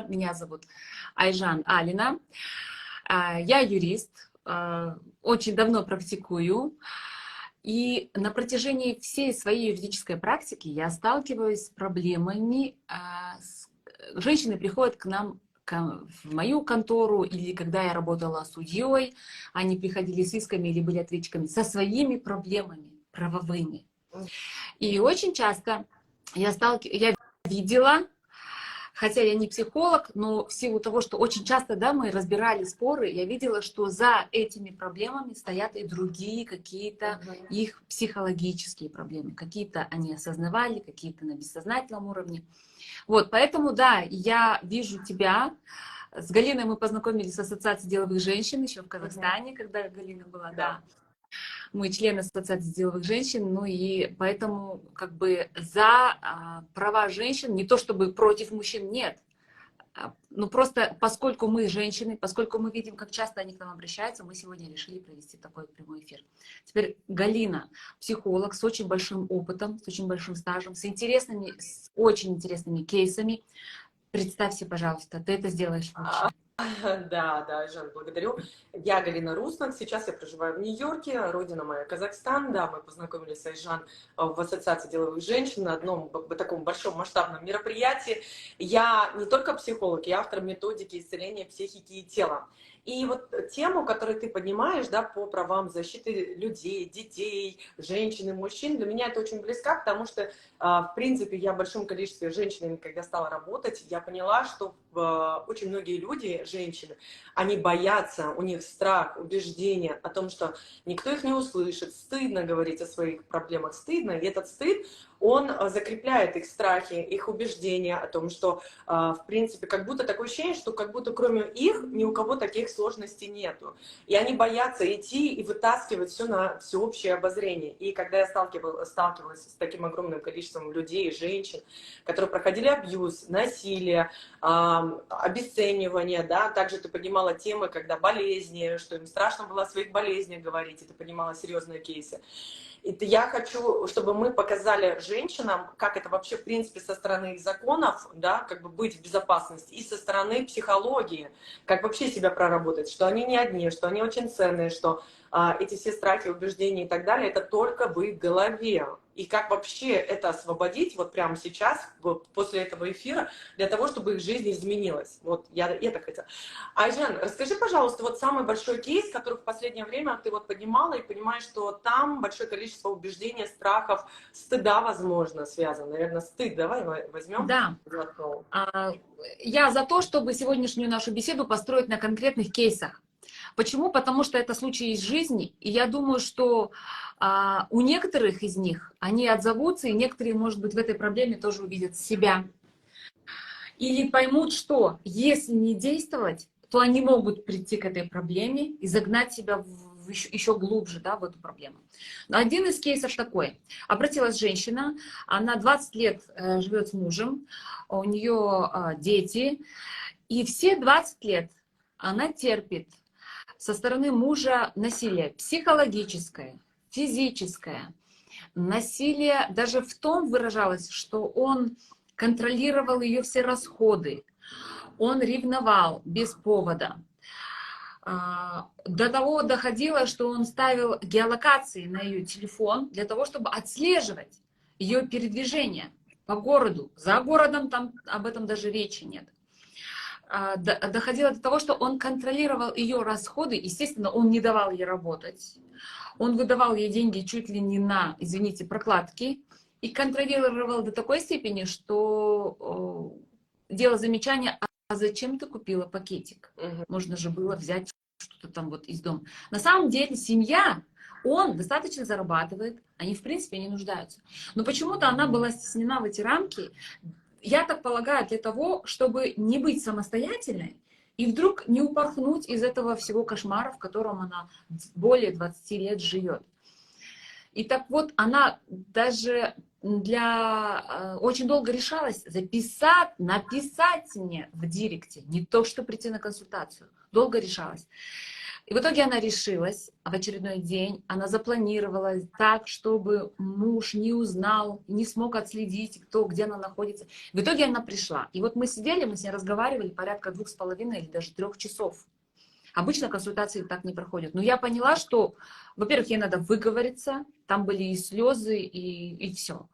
Меня зовут Айжан Алина. Я юрист, очень давно практикую. И на протяжении всей своей юридической практики я сталкиваюсь с проблемами. Женщины приходят к нам в мою контору, или когда я работала судьей, они приходили с исками или были ответчиками со своими проблемами правовыми. И очень часто я видела, хотя я не психолог, но в силу того, что очень часто, да, мы разбирали споры, я видела, что за этими проблемами стоят и другие какие-то их психологические проблемы. Какие-то они осознавали, какие-то на бессознательном уровне. Вот, поэтому, да, я вижу тебя. С Галиной мы познакомились в Ассоциации деловых женщин еще в Казахстане, когда Галина была, да. Мы члены Ассоциации деловых женщин, ну и поэтому как бы за права женщин, не то чтобы против мужчин, нет. Ну просто поскольку мы женщины, поскольку мы видим, как часто они к нам обращаются, мы сегодня решили провести такой прямой эфир. Теперь Галина, психолог с очень большим опытом, с очень большим стажем, с очень интересными кейсами. Представься, пожалуйста, ты это сделаешь лучше. Да, Жан, благодарю. Я Галина Руснак, сейчас я проживаю в Нью-Йорке, родина моя Казахстан. Да, мы познакомились с Айжан в Ассоциации деловых женщин на одном таком большом масштабном мероприятии. Я не только психолог, я автор методики исцеления психики и тела. И вот тему, которую ты поднимаешь, да, по правам защиты людей, детей, женщин и мужчин, для меня это очень близко, потому что, в принципе, я в большом количестве женщин, когда стала работать, я поняла, что очень многие люди, женщины, они боятся, у них страх, убеждение о том, что никто их не услышит, стыдно говорить о своих проблемах, стыдно, и этот стыд, он закрепляет их страхи, их убеждения о том, что, в принципе, как будто такое ощущение, что как будто кроме их ни у кого таких сложностей нету. И они боятся идти и вытаскивать все на всеобщее обозрение. И когда я сталкивалась с таким огромным количеством людей, женщин, которые проходили абьюз, насилие, обесценивание, да, также ты поднимала темы, когда болезни, что им страшно было о своих болезнях говорить, и ты поднимала серьезные кейсы. И я хочу, чтобы мы показали женщинам, как это вообще, в принципе, со стороны их законов, да, как бы быть в безопасности, и со стороны психологии, как вообще себя проработать, что они не одни, что они очень ценные, что эти все страхи, убеждения и так далее, это только в их голове. И как вообще это освободить вот прямо сейчас, вот после этого эфира, для того, чтобы их жизнь изменилась. Вот я так хотела. Айжан, расскажи, пожалуйста, вот самый большой кейс, который в последнее время ты вот поднимала, и понимаешь, что там большое количество убеждений, страхов, стыда, возможно, связано. Наверное, стыд давай возьмем. Да. Я за то, чтобы сегодняшнюю нашу беседу построить на конкретных кейсах. Почему? Потому что это случаи из жизни, и я думаю, что у некоторых из них они отзовутся, и некоторые, может быть, в этой проблеме тоже увидят себя. Или поймут, что если не действовать, то они могут прийти к этой проблеме и загнать себя еще глубже, да, в эту проблему. Но один из кейсов такой. Обратилась женщина, она 20 лет живет с мужем, у нее дети, и все 20 лет она терпит со стороны мужа насилие психологическое, физическое. Насилие даже в том выражалось, что он контролировал ее все расходы, он ревновал без повода. До того доходило, что он ставил геолокации на ее телефон для того, чтобы отслеживать ее передвижение по городу. За городом там об этом даже речи нет. Доходило до того, что он контролировал ее расходы. Естественно, он не давал ей работать. Он выдавал ей деньги чуть ли не на, извините, прокладки. И контролировал до такой степени, что делал замечание: а зачем ты купила пакетик? Можно же было взять что-то там вот из дома. На самом деле семья, он достаточно зарабатывает, они в принципе не нуждаются. Но почему-то она была стеснена в эти рамки, я так полагаю, для того, чтобы не быть самостоятельной и вдруг не упорхнуть из этого всего кошмара, в котором она более 20 лет живет. И так вот, она даже очень долго решалась написать мне в директе, не то, что прийти на консультацию. Долго решалась. И в итоге она решилась в очередной день, она запланировала так, чтобы муж не узнал, не смог отследить, кто, где она находится. В итоге она пришла. И вот мы сидели, мы с ней разговаривали порядка 2,5 или даже 3 часов. Обычно консультации так не проходят. Но я поняла, что, во-первых, ей надо выговориться, там были и слезы, и все.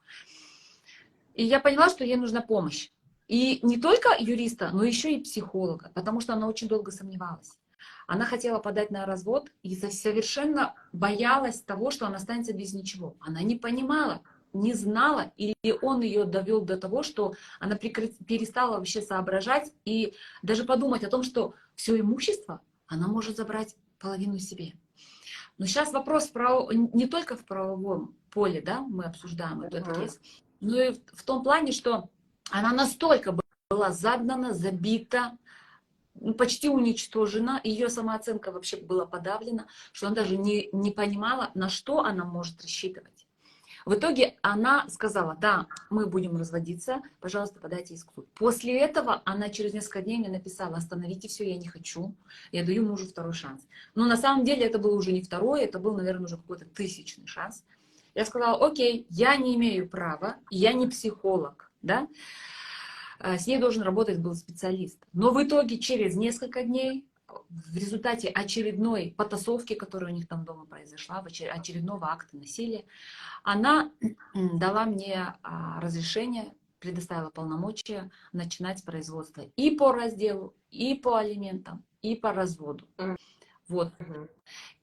И я поняла, что ей нужна помощь. И не только юриста, но еще и психолога, потому что она очень долго сомневалась. Она хотела подать на развод и совершенно боялась того, что она останется без ничего. Она не понимала, не знала, или он ее довел до того, что она перестала вообще соображать и даже подумать о том, что все имущество она может забрать половину себе. Но сейчас вопрос не только в правовом поле, да, мы обсуждаем этот кейс, но и в том плане, что она настолько была загнана, забита, почти уничтожена, ее самооценка вообще была подавлена, что она даже не понимала, на что она может рассчитывать. В итоге она сказала: да, мы будем разводиться, пожалуйста, подайте иск в суд. После этого она через несколько дней мне написала: остановите все, я не хочу, я даю мужу второй шанс. Но на самом деле это был уже не второй, это был, наверное, уже какой-то 1000-й шанс. Я сказала: окей, я не имею права, я не психолог, да, с ней должен работать был специалист. Но в итоге через несколько дней, в результате очередной потасовки, которая у них там дома произошла, очередного акта насилия, она дала мне разрешение, предоставила полномочия начинать производство и по разделу, и по алиментам, и по разводу. Вот.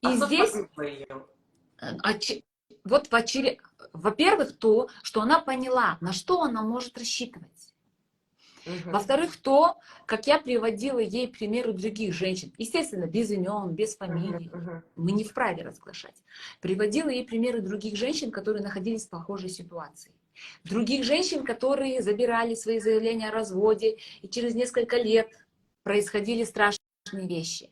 И здесь, вот во-первых, то, что она поняла, на что она может рассчитывать. Во-вторых, то, как я приводила ей примеры других женщин, естественно, без имен, без фамилий, мы не вправе разглашать. Приводила ей примеры других женщин, которые находились в похожей ситуации. Других женщин, которые забирали свои заявления о разводе, и через несколько лет происходили страшные вещи.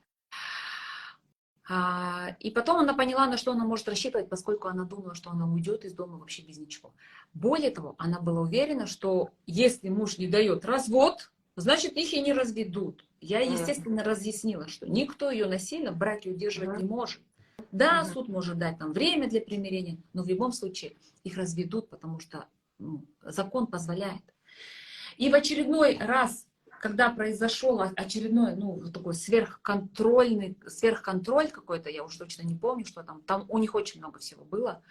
И потом она поняла, на что она может рассчитывать, поскольку она думала, что она уйдет из дома вообще без ничего. Более того, она была уверена, что если муж не дает развод, значит, их и не разведут. Я, естественно, разъяснила, что никто ее насильно в браке удерживать не может. Да, суд может дать там время для примирения, но в любом случае их разведут, потому что закон позволяет. И в очередной раз, когда произошел очередной, такой сверхконтроль какой-то, я уж точно не помню, что там у них очень много всего было,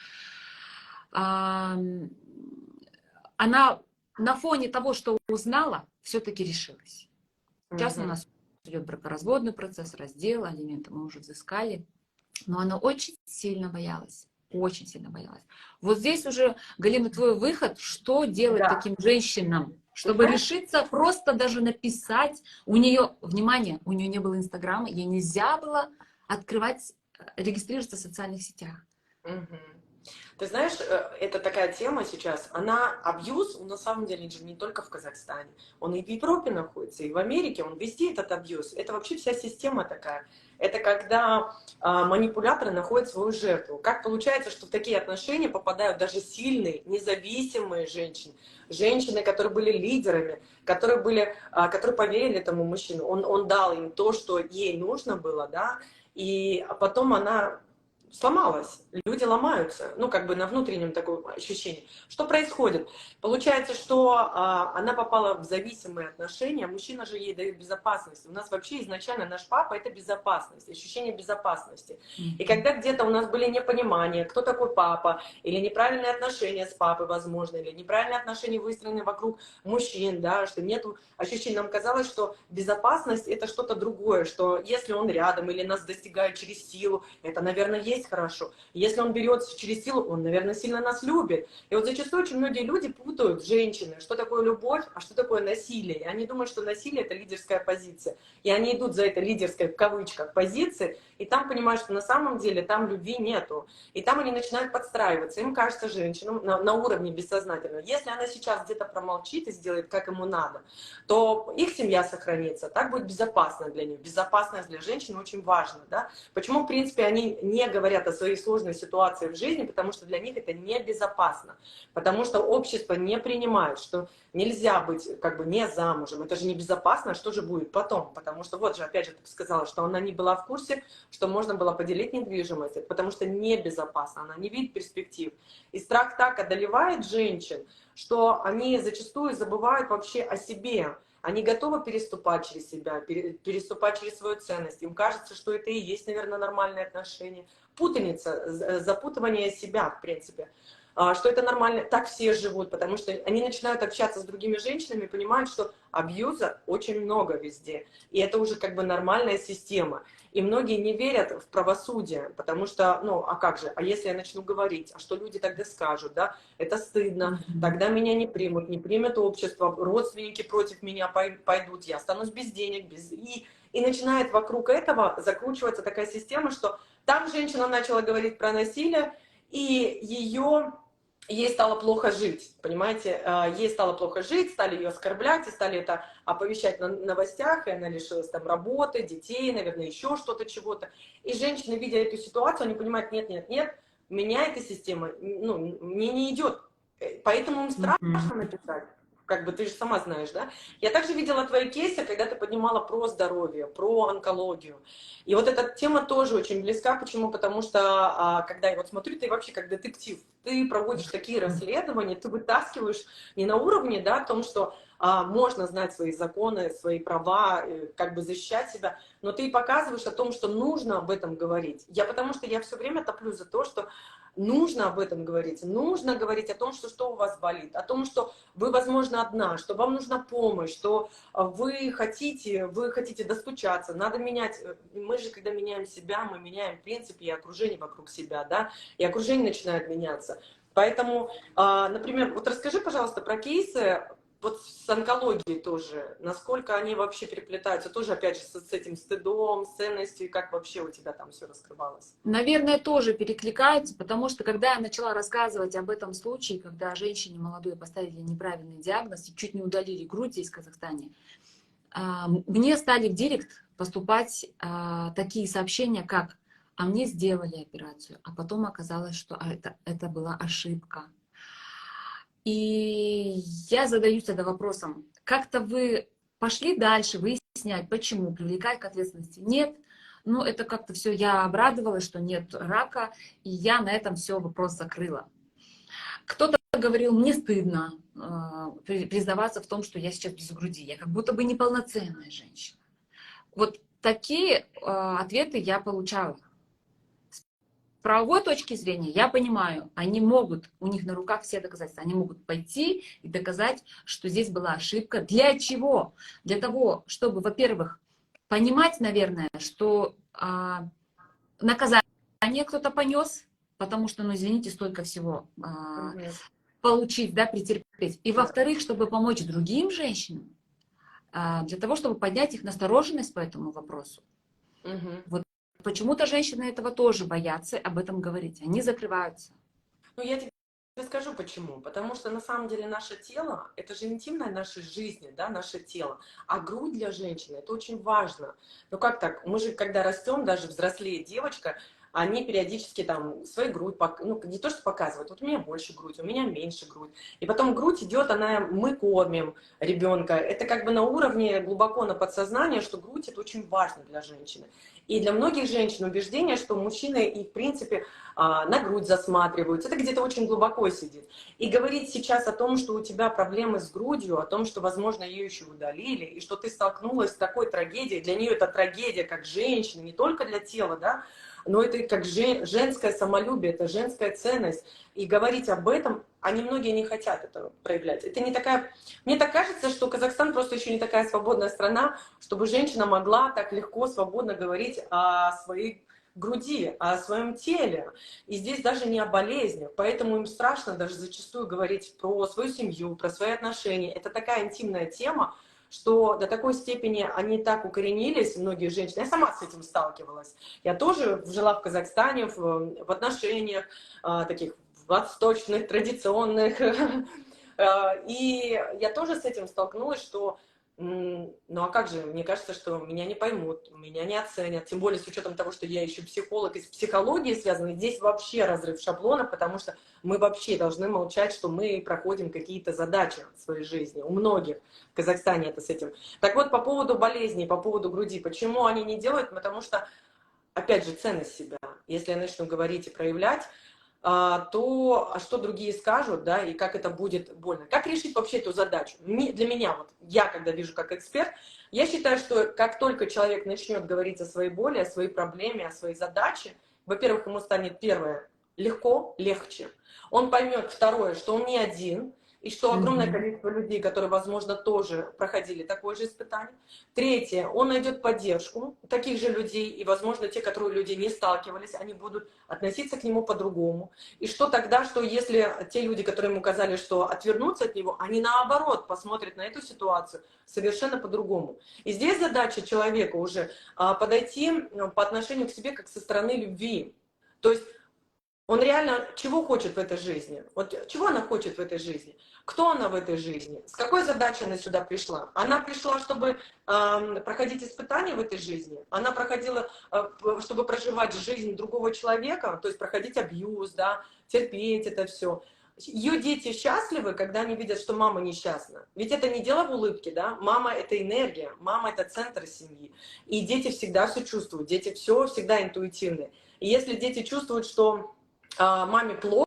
она на фоне того, что узнала, все-таки решилась. Сейчас у нас идет бракоразводный процесс, раздел, алименты мы уже взыскали, но она очень сильно боялась. Очень сильно боялась. Вот здесь уже, Галина, твой выход, что делать таким женщинам, чтобы решиться просто даже написать. У нее, внимание, у нее не было Инстаграма, ей нельзя было открывать, регистрироваться в социальных сетях. Ты знаешь, это такая тема сейчас, абьюз, на самом деле, же не только в Казахстане, он и в Европе находится, и в Америке, он везде этот абьюз, это вообще вся система такая. Это когда манипуляторы находят свою жертву. Как получается, что в такие отношения попадают даже сильные, независимые женщины, женщины, которые были лидерами, которые поверили этому мужчину, он дал им то, что ей нужно было, да, и потом она сломалась. Люди ломаются, на внутреннем таком ощущении. Что происходит? Получается, что она попала в зависимые отношения, мужчина же ей дает безопасность. У нас вообще изначально наш папа — это безопасность, ощущение безопасности. И когда где-то у нас были непонимания, кто такой папа, или неправильные отношения с папой, возможно, или неправильные отношения выстроены вокруг мужчин, да, что нет ощущения, нам казалось, что безопасность — это что-то другое, что если он рядом или нас достигает через силу, это, наверное, есть хорошо. Если он берет через силу, он, наверное, сильно нас любит. И вот зачастую очень многие люди путают, женщины, что такое любовь, а что такое насилие. И они думают, что насилие — это лидерская позиция. И они идут за этой лидерской, в кавычках, позиции, и там понимают, что на самом деле там любви нету. И там они начинают подстраиваться. Им кажется, женщинам на уровне бессознательного, если она сейчас где-то промолчит и сделает, как ему надо, то их семья сохранится. Так будет безопасно для них. Безопасность для женщины очень важна. Да? Почему, в принципе, они не говорят говорят о своей сложной ситуации в жизни, потому что для них это небезопасно, потому что общество не принимает, что нельзя быть как бы не замужем, это же небезопасно, что же будет потом, потому что вот же, опять же, ты сказала, что она не была в курсе, что можно было поделить недвижимость, потому что небезопасно, она не видит перспектив. И страх так одолевает женщин, что они зачастую забывают вообще о себе. Они готовы переступать через себя, переступать через свою ценность. Им кажется, что это и есть, наверное, нормальные отношения. Путаница, запутывание себя, в принципе. Что это нормально, так все живут, потому что они начинают общаться с другими женщинами и понимают, что абьюза очень много везде. И это уже как бы нормальная система. И многие не верят в правосудие, потому что, ну, а как же, а если я начну говорить, а что люди тогда скажут, да, это стыдно, тогда меня не примут, не примет общество, родственники против меня пойдут, я останусь без денег, без... И начинает вокруг этого закручиваться такая система, что там женщина начала говорить про насилие, и ей стало плохо жить, понимаете, ей стало плохо жить, стали ее оскорблять, и стали это оповещать на новостях, и она лишилась там работы, детей, наверное, еще что-то, чего-то. И женщины, видя эту ситуацию, они понимают, нет, нет, нет, меня эта система, ну, мне не идет, поэтому им страшно написать. Как бы ты же сама знаешь, да? Я также видела твои кейсы, когда ты поднимала про здоровье, про онкологию. И вот эта тема тоже очень близка. Почему? Потому что, когда я вот смотрю, ты вообще как детектив, ты проводишь такие расследования, ты вытаскиваешь не на уровне, да, о том, что можно знать свои законы, свои права, как бы защищать себя, но ты показываешь о том, что нужно об этом говорить. Потому что я все время топлю за то, что нужно об этом говорить, нужно говорить о том, что у вас болит, о том, что вы, возможно, одна, что вам нужна помощь, что вы хотите достучаться, надо менять. Мы же, когда меняем себя, мы меняем, в принципе, и окружение вокруг себя, да, и окружение начинает меняться. Поэтому, например, вот расскажи, пожалуйста, про кейсы, вот с онкологией тоже, насколько они вообще переплетаются, тоже, опять же, с этим стыдом, с ценностью, и как вообще у тебя там все раскрывалось? Наверное, тоже перекликаются, потому что когда я начала рассказывать об этом случае, когда женщине молодой поставили неправильный диагноз и чуть не удалили грудь здесь, в Казахстане, мне стали в директ поступать такие сообщения, как «а мне сделали операцию», а потом оказалось, что это была ошибка. И я задаюсь тогда вопросом, как-то вы пошли дальше выяснять, почему, привлекать к ответственности? Нет. Ну, это как-то все, я обрадовалась, что нет рака, и я на этом все вопрос закрыла. Кто-то говорил, мне стыдно признаваться в том, что я сейчас без груди, я как будто бы неполноценная женщина. Вот такие ответы я получала. С правовой точки зрения я понимаю, они могут, у них на руках все доказательства, они могут пойти и доказать, что здесь была ошибка. Для чего? Для того, чтобы, во-первых, понимать, наверное, что наказание кто-то понес, потому что, ну, извините, столько всего получить, да, претерпеть. И, во-вторых, чтобы помочь другим женщинам, для того, чтобы поднять их настороженность по этому вопросу. Вот почему-то женщины этого тоже боятся об этом говорить. Они закрываются. Ну, я тебе скажу почему. Потому что на самом деле наше тело, это же интимная наша жизнь, да, наше тело. А грудь для женщины, это очень важно. Ну как так? Мы же, когда растем, даже взрослее девочка, они периодически там свою грудь, ну не то что показывают, вот у меня больше грудь, у меня меньше грудь. И потом грудь идет, мы кормим ребенка. Это как бы на уровне глубоко на подсознании, что грудь это очень важно для женщины. И для многих женщин убеждение, что мужчины и в принципе на грудь засматриваются, это где-то очень глубоко сидит. И говорить сейчас о том, что у тебя проблемы с грудью, о том, что, возможно, ее еще удалили, и что ты столкнулась с такой трагедией, для нее это трагедия как женщины, не только для тела, да, но это как женское самолюбие, это женская ценность. И говорить об этом, многие не хотят это проявлять. Это не такая... Мне так кажется, что Казахстан просто еще не такая свободная страна, чтобы женщина могла так легко, свободно говорить о своей груди, о своем теле. И здесь даже не о болезнях. Поэтому им страшно даже зачастую говорить про свою семью, про свои отношения. Это такая интимная тема, что до такой степени они так укоренились, многие женщины. Я сама с этим сталкивалась. Я тоже жила в Казахстане в отношениях таких восточных, традиционных. И я тоже с этим столкнулась, что Ну а как же, мне кажется, что меня не поймут, меня не оценят, тем более с учетом того, что я еще психолог и с психологией связана, здесь вообще разрыв шаблонов, потому что мы вообще должны молчать, что мы проходим какие-то задачи в своей жизни, у многих в Казахстане это с этим. Так вот, по поводу болезней, по поводу груди, почему они не делают, потому что, опять же, ценность себя, если я начну говорить и проявлять, то что другие скажут, да, и как это будет больно. Как решить вообще эту задачу? Для меня, вот я, когда вижу как эксперт, я считаю, что как только человек начнет говорить о своей боли, о своей проблеме, о своей задаче, во-первых, ему станет, первое, легко, легче. Он поймет, второе, что он не один, и что огромное количество людей, которые, возможно, тоже проходили такое же испытание. Третье, он найдет поддержку таких же людей, и, возможно, те, которые люди не сталкивались, они будут относиться к нему по-другому. И что тогда, что если те люди, которые ему казали, что отвернутся от него, они наоборот посмотрят на эту ситуацию совершенно по-другому. И здесь задача человека уже подойти по отношению к себе как со стороны любви. То есть он реально чего хочет в этой жизни? Вот чего она хочет в этой жизни? Кто она в этой жизни? С какой задачей она сюда пришла? Она пришла, чтобы проходить испытания в этой жизни. Она проходила, чтобы проживать жизнь другого человека, то есть проходить абьюз, да, терпеть это все. Ее дети счастливы, когда они видят, что мама несчастна. Ведь это не дело в улыбке, да? Мама — это энергия, мама — это центр семьи. И дети всегда все чувствуют, дети все всегда интуитивны. И если дети чувствуют, что маме плохо,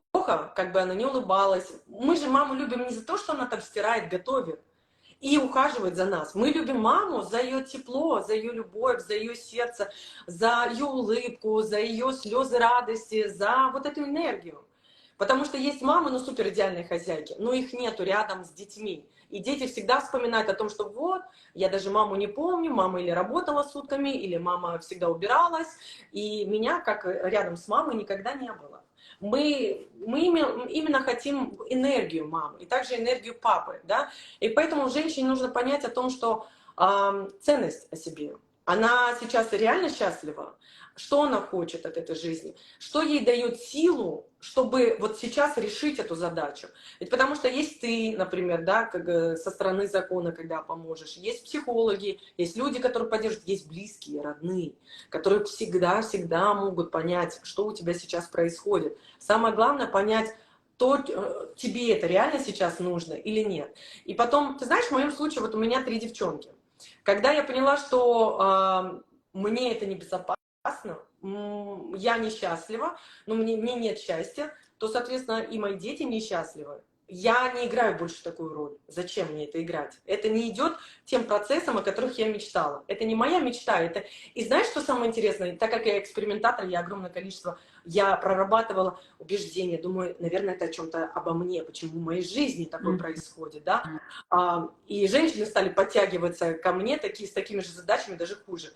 как бы она не улыбалась. Мы же маму любим не за то, что она там стирает, готовит и ухаживает за нас. Мы любим маму за ее тепло, за ее любовь, за ее сердце, за ее улыбку, за ее слезы радости, за вот эту энергию. Потому что есть мамы, ну, супер идеальные хозяйки, но их нету рядом с детьми. И дети всегда вспоминают о том, что вот, я даже маму не помню, мама или работала сутками, или мама всегда убиралась, и меня, как рядом с мамой, никогда не было. Мы именно хотим энергию мамы, и также энергию папы, да, и поэтому женщине нужно понять о том, что ценность о себе. Она сейчас реально счастлива, что она хочет от этой жизни, что ей дает силу, чтобы вот сейчас решить эту задачу. Ведь потому что есть ты, например, да, как, со стороны закона, когда поможешь, есть психологи, есть люди, которые поддерживают, есть близкие, родные, которые всегда могут понять, что у тебя сейчас происходит. Самое главное — понять, то тебе это реально сейчас нужно или нет. И потом, ты знаешь, в моем случае, вот у меня 3 девчонки. Когда я поняла, что мне это небезопасно, я несчастлива, но мне нет счастья, то, соответственно, и мои дети несчастливы. Я не играю больше такую роль. Зачем мне это играть? Это не идет тем процессом, о которых я мечтала. Это не моя мечта. Это... И знаешь, что самое интересное? Так как я экспериментатор, я огромное количество, я прорабатывала убеждения, думаю, наверное, это о чем-то обо мне, почему в моей жизни такое происходит, да? И женщины стали подтягиваться ко мне с такими же задачами, даже хуже.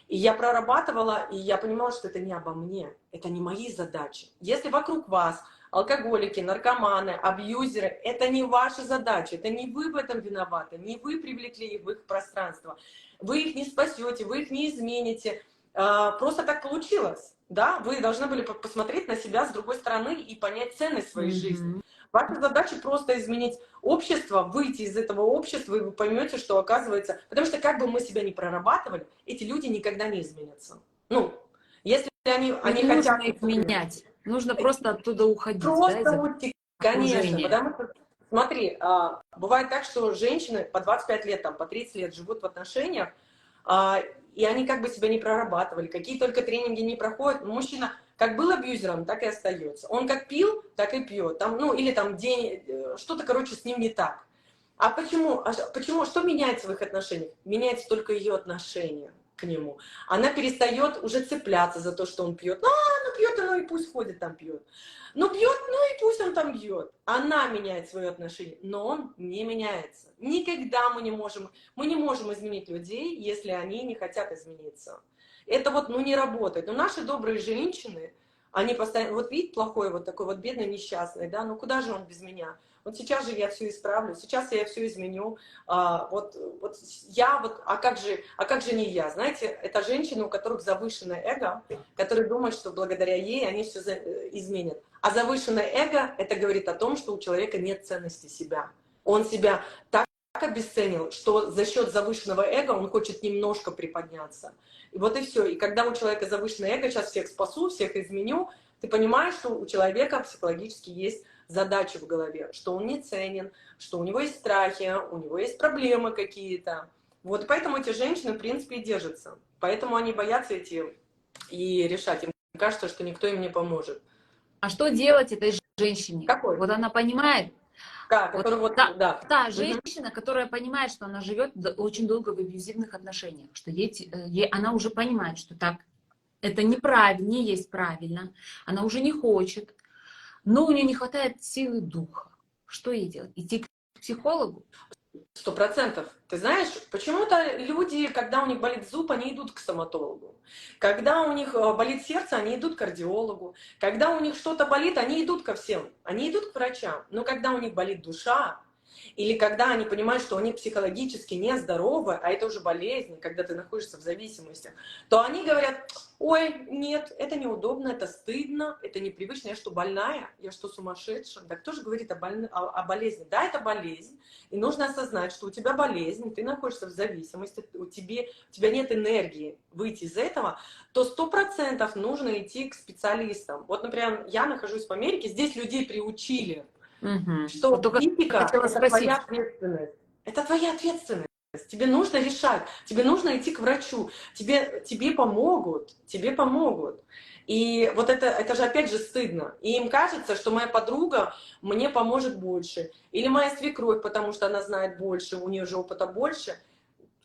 И я прорабатывала, и я понимала, что это не обо мне, это не мои задачи. Если вокруг вас алкоголики, наркоманы, абьюзеры, это не ваши задачи, это не вы в этом виноваты, не вы привлекли их в их пространство. Вы их не спасете, вы их не измените. Просто так получилось. Да? Вы должны были посмотреть на себя с другой стороны и понять ценность своей жизни. Ваша задача просто изменить общество, выйти из этого общества, и вы поймете, что оказывается... Потому что как бы мы себя не прорабатывали, эти люди никогда не изменятся. Ну, если они Не хотят... нужно их менять. Нужно просто оттуда уходить, да, из Просто уйти, конечно, окружения. потому что, смотри, бывает так, что женщины по 25 лет, там, по 30 лет живут в отношениях, и они как бы себя не прорабатывали, какие только тренинги не проходят. Мужчина как был абьюзером, так и остается. Он как пил, так и пьет. Там, ну, или там что-то, короче, с ним не так. А почему? Что меняется в их отношениях? Меняется только ее отношение к нему. Она перестает уже цепляться за то, что он пьет. Ну пьет, ну и пусть ходит там пьет. Ну пьет, ну и пусть он там пьет. Она меняет свое отношение, но он не меняется. Никогда мы не можем изменить людей, если они не хотят измениться. Это вот, ну, не работает. Но наши добрые женщины, они постоянно, вот видите, плохой вот такой вот бедный, несчастный, да, ну куда же он без меня? Вот сейчас же я все исправлю, сейчас я все изменю. А как же не я? Знаете, это женщины, у которых завышенное эго, которые думают, что благодаря ей они все изменят. А завышенное эго, это говорит о том, что у человека нет ценности себя. Он себя так обесценил, что за счет завышенного эго он хочет немножко приподняться. И вот и все. И когда у человека завышенное эго, сейчас всех спасу, всех изменю, ты понимаешь, что у человека психологически есть задачи в голове, что он не ценен, что у него есть страхи, у него есть проблемы какие-то. Вот и поэтому эти женщины, в принципе, и держатся. Поэтому они боятся идти и решать. Им кажется, что никто им не поможет. А что делать этой женщине? Какой? Вот она понимает, Да, вот который вот, та, да. та женщина, которая понимает, что она живет очень долго в абьюзивных отношениях, что она уже понимает, что так, это неправильно, не есть правильно, она уже не хочет, но у нее не хватает силы духа. Что ей делать? Идти к психологу? 100%. Ты знаешь, почему-то люди, когда у них болит зуб, они идут к стоматологу. Когда у них болит сердце, они идут к кардиологу. Когда у них что-то болит, они идут ко всем. Они идут к врачам. Но когда у них болит душа, или когда они понимают, что они психологически нездоровы, а это уже болезнь, когда ты находишься в зависимости, то они говорят: ой, нет, это неудобно, это стыдно, это непривычно, я что, больная, я что, сумасшедшая? Да кто же говорит о болезни? Да, это болезнь, и нужно осознать, что у тебя болезнь, ты находишься в зависимости, у тебя нет энергии выйти из этого, то 100% нужно идти к специалистам. Вот, например, я нахожусь в Америке, здесь людей приучили, что Вот только психика — хотела это спросить. твоя ответственность. Это твоя ответственность. Тебе нужно решать, тебе нужно идти к врачу, тебе помогут, тебе помогут. И вот это же опять же стыдно. И им кажется, что моя подруга мне поможет больше. Или моя свекровь, потому что она знает больше, у нее же опыта больше.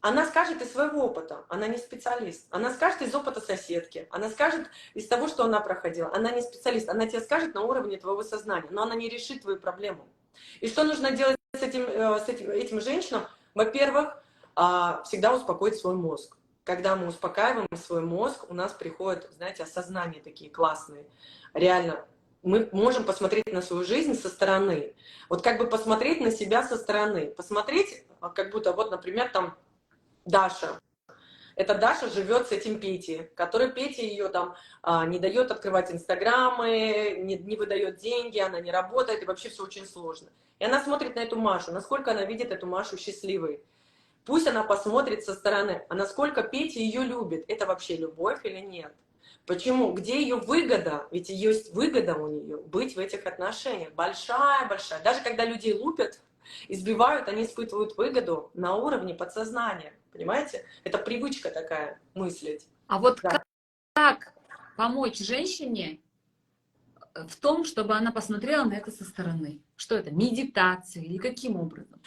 Она скажет из своего опыта, она не специалист. Она скажет из опыта соседки, она скажет из того, что она проходила. Она не специалист, она тебе скажет на уровне твоего сознания, но она не решит твою проблему. И что нужно делать этим женщинам? Во-первых, всегда успокоить свой мозг. Когда мы успокаиваем свой мозг, у нас приходят, знаете, осознания такие классные. Реально, мы можем посмотреть на свою жизнь со стороны. Вот как бы посмотреть на себя со стороны. Посмотреть, как будто вот, например, там Даша. Эта Даша живет с этим Петей, который Петя ее там не дает открывать инстаграмы, не выдает деньги, она не работает, и вообще все очень сложно. И она смотрит на эту Машу, насколько она видит эту Машу счастливой. Пусть она посмотрит со стороны, а насколько Петя ее любит. Это вообще любовь или нет? Почему? Где ее выгода? Ведь есть выгода у нее быть в этих отношениях. Большая-большая. Даже когда людей лупят, избивают, они испытывают выгоду на уровне подсознания. Понимаете? Это привычка такая мыслить. А вот Да. как помочь женщине в том, чтобы она посмотрела на это со стороны? Что это? Медитация или каким образом?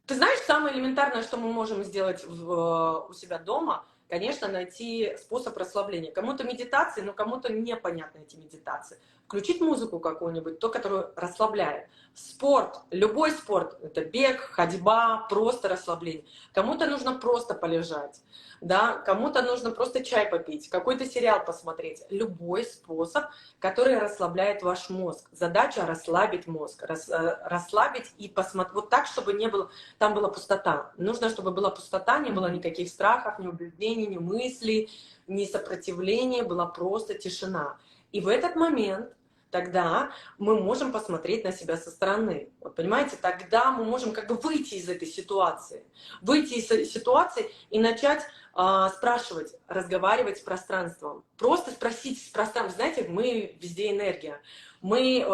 Ты знаешь, самое элементарное, что мы можем сделать у себя дома, конечно, найти способ расслабления. Кому-то медитации, но кому-то непонятны эти медитации. Включить музыку какую-нибудь, то, которую расслабляет. Спорт, любой спорт, это бег, ходьба, просто расслабление. Кому-то нужно просто полежать, да? Кому-то нужно просто чай попить, какой-то сериал посмотреть. Любой способ, который расслабляет ваш мозг. Задача расслабить мозг, расслабить и посмотреть вот так, чтобы не было, там была пустота. Нужно, чтобы была пустота, не было никаких страхов, ни убеждений, ни мыслей, ни сопротивления, была просто тишина. И в этот момент тогда мы можем посмотреть на себя со стороны. Вот понимаете, тогда мы можем как бы выйти из этой ситуации. Выйти из ситуации и начать спрашивать, разговаривать с пространством. Просто спросить с пространством. Знаете, мы везде энергия. Мы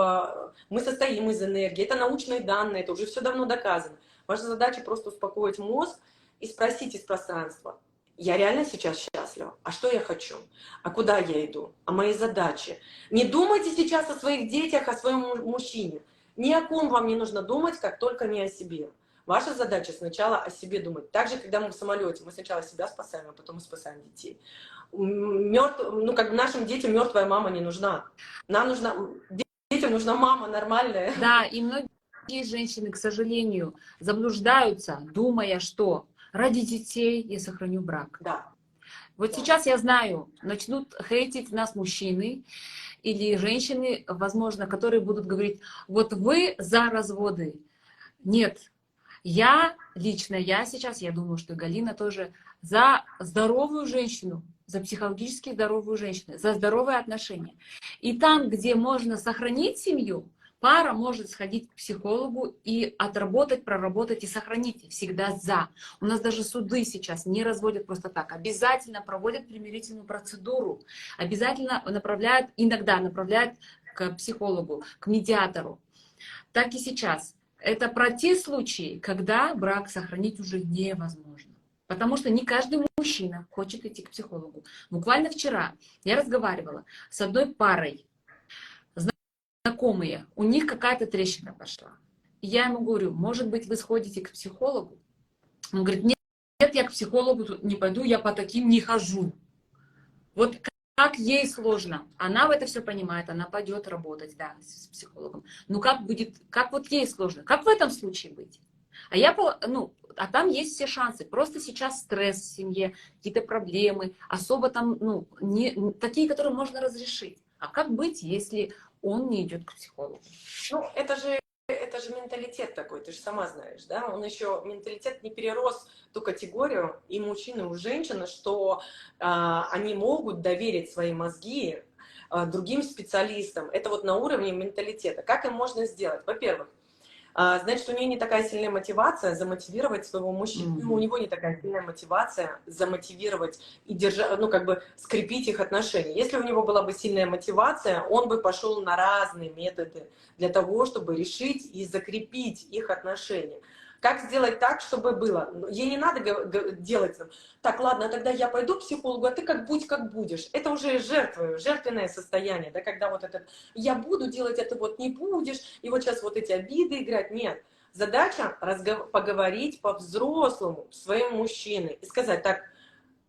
состоим из энергии. Это научные данные, это уже все давно доказано. Ваша задача просто успокоить мозг и спросить из пространства. Я реально сейчас счастлива? А что я хочу? А куда я иду? А мои задачи? Не думайте сейчас о своих детях, о своем мужчине. Ни о ком вам не нужно думать, как только не о себе. Ваша задача сначала о себе думать. Так же, когда мы в самолете, мы сначала себя спасаем, а потом мы спасаем детей. Нашим детям мертвая мама не нужна. Детям нужна мама нормальная. Да, и многие женщины, к сожалению, заблуждаются, думая, что ради детей я сохраню брак. Да. Вот Да. сейчас я знаю, начнут хейтить нас мужчины или женщины, возможно, которые будут говорить: вот вы за разводы. Нет, я сейчас, я думаю, что Галина тоже за здоровую женщину, за психологически здоровую женщину, за здоровые отношения. И там, где можно сохранить семью, Пара может сходить к психологу и отработать, проработать и сохранить. Всегда за. У нас даже суды сейчас не разводят просто так. Обязательно проводят примирительную процедуру. Обязательно направляют, иногда направляют к психологу, к медиатору. Так и сейчас. Это про те случаи, когда брак сохранить уже невозможно. Потому что не каждый мужчина хочет идти к психологу. Буквально вчера я разговаривала с одной парой, знакомые, у них какая-то трещина пошла. И я ему говорю, может быть, вы сходите к психологу? Он говорит, нет, нет, я к психологу не пойду, я по таким не хожу. Вот как ей сложно. Она в это все понимает, она пойдет работать, да, с психологом. Но как будет, как вот ей сложно? Как в этом случае быть? А а там есть все шансы. Просто сейчас стресс в семье, какие-то проблемы, особо там, такие, которые можно разрешить. А как быть, если он не идет к психологу? Ну, это же менталитет такой, ты же сама знаешь, да? Он еще, менталитет не перерос ту категорию и мужчин, и у женщин, что они могут доверить свои мозги другим специалистам. Это вот на уровне менталитета. Как им можно сделать? Во-первых, значит, у нее не такая сильная мотивация замотивировать своего мужчину. У него не такая сильная мотивация замотивировать и держать, ну, как бы скрепить их отношения. Если у него была бы сильная мотивация, он бы пошел на разные методы для того, чтобы решить и закрепить их отношения. Как сделать так, чтобы было? Ей не надо делать, так, ладно, тогда я пойду к психологу, а ты как будь, как будешь. Это уже жертвенное состояние, да, когда вот это, я буду делать, а ты вот не будешь, и вот сейчас вот эти обиды играть. Нет. Задача поговорить по-взрослому с своим мужчиной и сказать, так,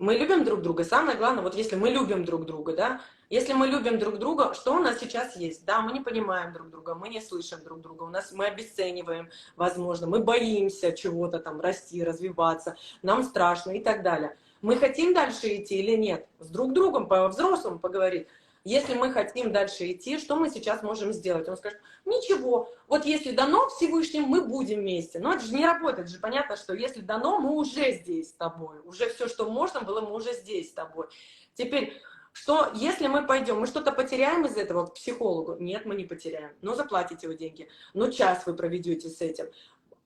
мы любим друг друга. Самое главное, вот если мы любим друг друга, да, если мы любим друг друга, что у нас сейчас есть? Да, мы не понимаем друг друга, мы не слышим друг друга, мы обесцениваем, возможно, мы боимся чего-то там расти, развиваться, нам страшно и так далее. Мы хотим дальше идти или нет? С друг другом по-взрослому поговорить. Если мы хотим дальше идти, что мы сейчас можем сделать? Он скажет, ничего, вот если дано Всевышним, мы будем вместе. Но это же не работает, же понятно, что если дано, мы уже здесь с тобой. Уже все, что можно было, мы уже здесь с тобой. Теперь, что если мы пойдем, мы что-то потеряем из этого к психологу? Нет, мы не потеряем. Но заплатите вы деньги. Но час вы проведете с этим.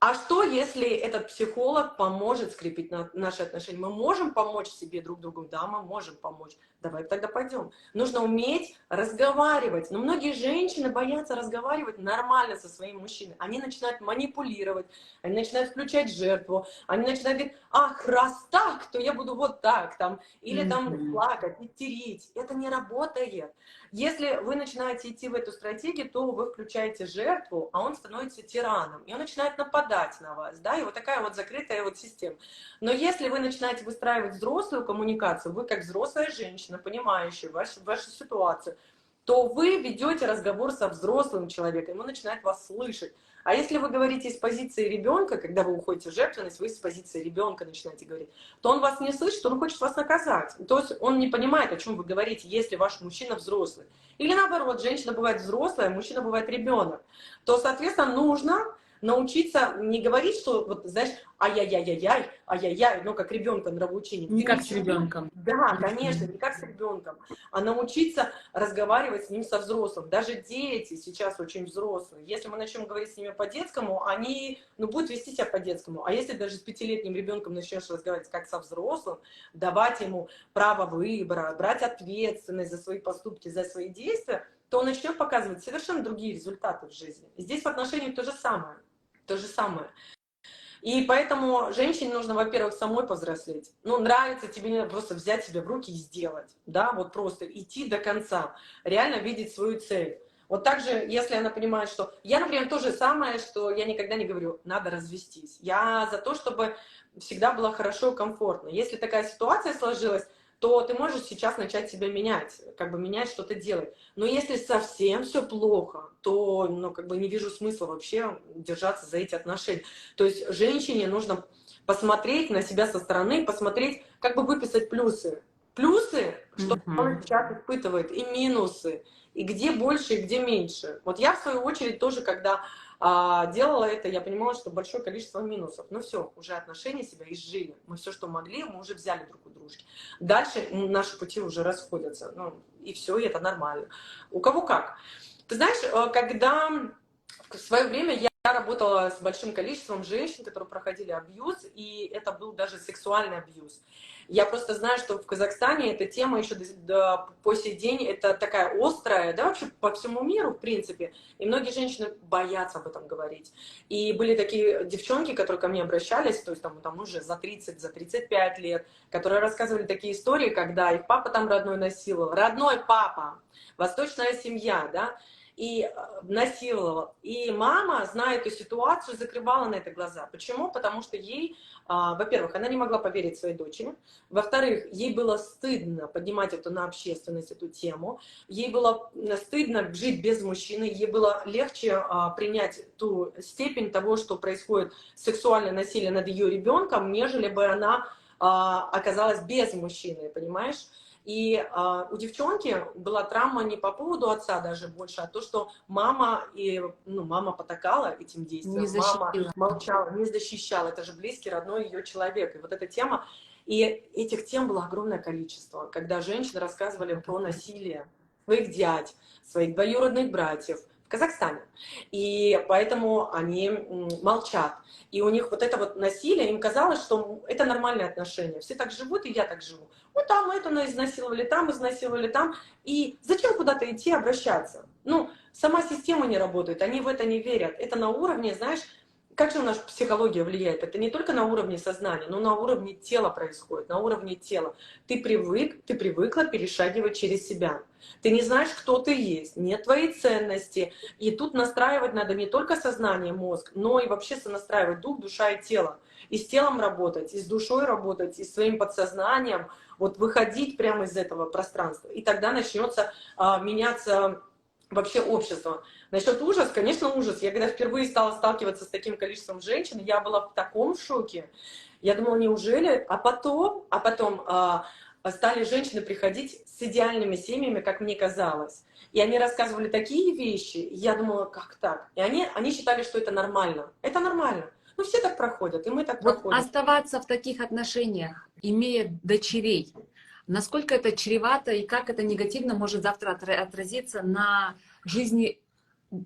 А что, если этот психолог поможет скрепить наши отношения? Мы можем помочь себе друг другу? Да, мы можем помочь. Давай тогда пойдем. Нужно уметь разговаривать. Но многие женщины боятся разговаривать нормально со своим мужчиной. Они начинают манипулировать, они начинают включать жертву, они начинают говорить, ах, раз так, то я буду вот так, там, или там плакать, истерить. Это не работает. Если вы начинаете идти в эту стратегию, то вы включаете жертву, а он становится тираном, и он начинает нападать на вас, да, и вот такая вот закрытая вот система. Но если вы начинаете выстраивать взрослую коммуникацию, вы как взрослая женщина, понимающая вашу ситуацию, то вы ведете разговор со взрослым человеком, и он начинает вас слышать. А если вы говорите из позиции ребенка, когда вы уходите в жертвенность, вы с позиции ребенка начинаете говорить, то он вас не слышит, он хочет вас наказать. То есть он не понимает, о чем вы говорите, если ваш мужчина взрослый. Или наоборот, женщина бывает взрослая, мужчина бывает ребенок. То, соответственно, нужно научиться не говорить, что, вот, знаешь, ай-яй-яй-яй-яй, ну, как ребенка нравоучение. Не как с ребенком. Да, конечно, не как с ребенком, а научиться разговаривать с ним со взрослым. Даже дети сейчас очень взрослые. Если мы начнем говорить с ними по-детскому, они, ну, будут вести себя по-детскому. А если даже с 5-летним ребенком начнешь разговаривать как со взрослым, давать ему право выбора, брать ответственность за свои поступки, за свои действия, то он начнет показывать совершенно другие результаты в жизни. И здесь в отношениях то же самое. То же самое. И поэтому женщине нужно, во-первых, самой повзрослеть. Ну, нравится тебе, не надо просто взять себя в руки и сделать. Да, вот просто идти до конца. Реально видеть свою цель. Вот так же, если она понимает, что... Я, например, то же самое, что я никогда не говорю, надо развестись. Я за то, чтобы всегда было хорошо и комфортно. Если такая ситуация сложилась, то ты можешь сейчас начать себя менять, как бы менять, что-то делать. Но если совсем все плохо, то, ну, как бы не вижу смысла вообще держаться за эти отношения. То есть женщине нужно посмотреть на себя со стороны, посмотреть, как бы выписать плюсы. Плюсы, что он сейчас испытывает, и минусы, и где больше, и где меньше. Вот я, в свою очередь, тоже, когда делала это, я понимала, что большое количество минусов. Ну все, уже отношения себя изжили. Мы все, что могли, мы уже взяли друг у дружки. Дальше наши пути уже расходятся. Ну, и все, и это нормально. У кого как. Ты знаешь, когда В свое время я работала с большим количеством женщин, которые проходили абьюз, и это был даже сексуальный абьюз. Я просто знаю, что в Казахстане эта тема еще по сей день это такая острая, да, вообще по всему миру, в принципе. И многие женщины боятся об этом говорить. И были такие девчонки, которые ко мне обращались, то есть там уже за 30, за 35 лет, которые рассказывали такие истории, когда их папа там родной насиловал. Родной папа, восточная семья, да, и насиловал. И мама, зная эту ситуацию, закрывала на это глаза. Почему? Потому что ей, во-первых, она не могла поверить своей дочери. Во-вторых, ей было стыдно поднимать это на общественность, эту тему. Ей было стыдно жить без мужчины. Ей было легче принять ту степень того, что происходит сексуальное насилие над ее ребенком, нежели бы она оказалась без мужчины, понимаешь? И у девчонки была травма не по поводу отца даже больше, а то, что мама, мама потакала этим Не действиям, мама защитила. молчала, не защищала. Это же близкий, родной ее человек. И вот эта тема, и этих тем было огромное количество, когда женщины рассказывали про насилие своих дядь, своих двоюродных братьев в Казахстане. И поэтому они молчат. И у них вот это вот насилие, им казалось, что это нормальные отношения. Все так живут, и я так живу. Ну, там это изнасиловали, там. И зачем куда-то идти, обращаться? Ну, сама система не работает, они в это не верят. Это на уровне, знаешь, как же наша психология влияет? Это не только на уровне сознания, но на уровне тела происходит, на уровне тела. Ты привыкла перешагивать через себя. Ты не знаешь, кто ты есть, нет твоей ценности. И тут настраивать надо не только сознание, мозг, но и вообще сонастраивать дух, душа и тело. И с телом работать, и с душой работать, и с своим подсознанием, вот выходить прямо из этого пространства. И тогда начнется меняться вообще общество. Насчет ужас, конечно, ужас. Я когда впервые стала сталкиваться с таким количеством женщин, я была в таком шоке. Я думала, неужели? А потом стали женщины приходить с идеальными семьями, как мне казалось. И они рассказывали такие вещи, и я думала, как так? И они считали, что это нормально. Это нормально. Ну, все так проходят, и мы так Вот проходим. оставаться в таких отношениях, имея дочерей, насколько это чревато и как это негативно может завтра отразиться на жизни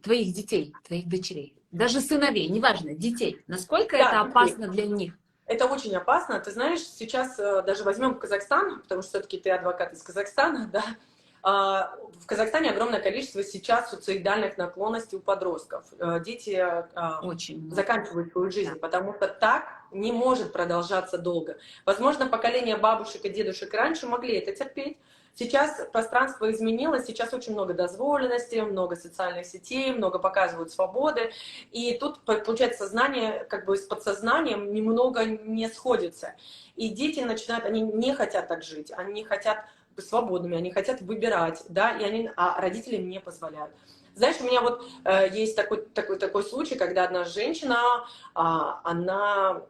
твоих детей, твоих дочерей, даже сыновей, неважно, детей. Насколько это Да, детей. опасно для них? Это очень опасно. Ты знаешь, сейчас даже возьмем Казахстан, потому что все-таки ты адвокат из Казахстана, да. В Казахстане огромное количество сейчас суицидальных наклонностей у подростков. Дети Очень много. заканчивают свою жизнь, потому что так не может продолжаться долго. Возможно, поколение бабушек и дедушек раньше могли это терпеть. Сейчас пространство изменилось, сейчас очень много дозволенности, много социальных сетей, много показывают свободы. И тут, получается, сознание как бы с подсознанием немного не сходится. И дети начинают, они не хотят так жить, они не хотят быть свободными, они хотят выбирать, да, а родители им не позволяют. Знаешь, у меня вот есть такой случай, когда одна женщина, она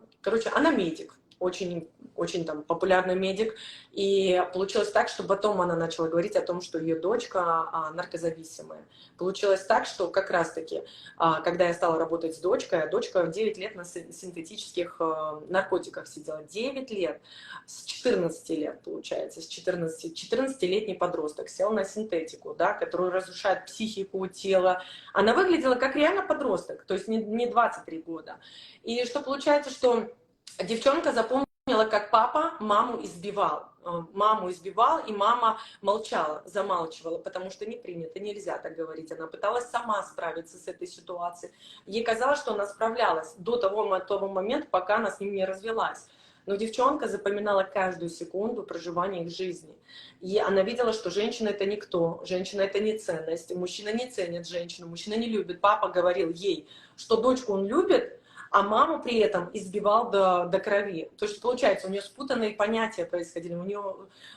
медик, очень там популярный медик, и получилось так, что потом она начала говорить о том, что ее дочка наркозависимая. Получилось так, что как раз-таки, когда я стала работать с дочкой, дочка 9 лет на синтетических наркотиках сидела. 9 лет. С 14 лет, получается, с 14-летний подросток сел на синтетику, да, которую разрушает психику, тело. Она выглядела как реально подросток, то есть не 23 года. И что получается, что девчонка запомнила, как папа маму избивал. Маму избивал, и мама молчала, замалчивала, потому что не принято, нельзя так говорить. Она пыталась сама справиться с этой ситуацией. Ей казалось, что она справлялась до того момента, пока она с ним не развелась. Но девчонка запоминала каждую секунду проживания их жизни. И она видела, что женщина — это никто, женщина — это не ценность, мужчина не ценит женщину, мужчина не любит. Папа говорил ей, что дочку он любит, а маму при этом избивал до крови. То есть, получается, у нее спутанные понятия происходили.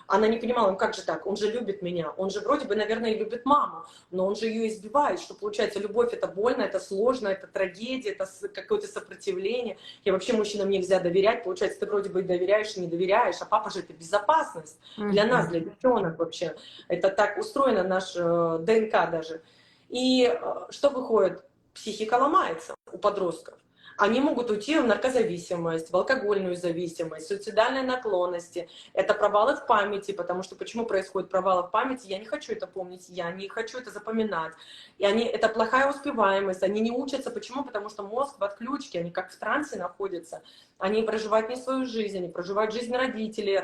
Она не понимала, ну как же так, он же любит меня, он же вроде бы, наверное, и любит маму, но он же ее избивает, что получается, любовь — это больно, это сложно, это трагедия, это какое-то сопротивление. И вообще мужчинам нельзя доверять, получается, ты вроде бы и доверяешь, и не доверяешь, а папа же — это безопасность для нас, для девчонок вообще. Это так устроено, наш ДНК даже. И что выходит? Психика ломается у подростков. Они могут уйти в наркозависимость, в алкогольную зависимость, суицидальные наклонности. Это провалы в памяти, потому что почему происходит провалы в памяти? Я не хочу это помнить, я не хочу это запоминать. И это плохая успеваемость, они не учатся. Почему? Потому что мозг в отключке, они как в трансе находятся. Они проживают не свою жизнь, они проживают жизнь родителей,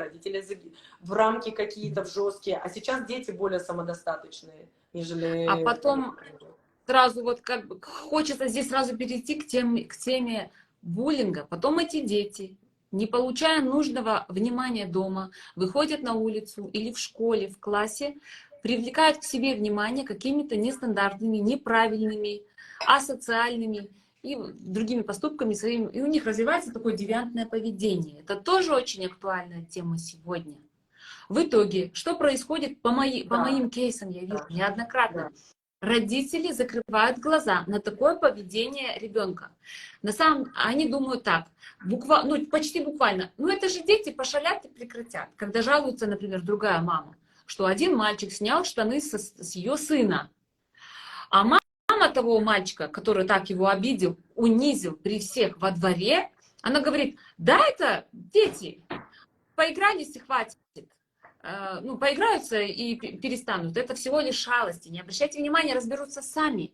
в рамки какие-то, в жесткие. А сейчас дети более самодостаточные, А нежели... потом сразу вот как бы хочется здесь сразу перейти к теме буллинга. Потом эти дети, не получая нужного внимания дома, выходят на улицу или в школе, в классе, привлекают к себе внимание какими-то нестандартными, неправильными, асоциальными и другими поступками своими. И у них развивается такое девиантное поведение. Это тоже очень актуальная тема сегодня. В итоге, что происходит по Да, моим кейсам, я вижу да, неоднократно. да. Родители закрывают глаза на такое поведение ребенка. Они думают так, ну, почти буквально, ну это же дети пошалят и прекратят. Когда жалуется, например, другая мама, что один мальчик снял штаны с ее сына, а мама того мальчика, который так его обидел, унизил при всех во дворе, она говорит, да, это дети, поигрались и хватит. Ну, поиграются и перестанут. Это всего лишь шалости. Не обращайте внимания, разберутся сами.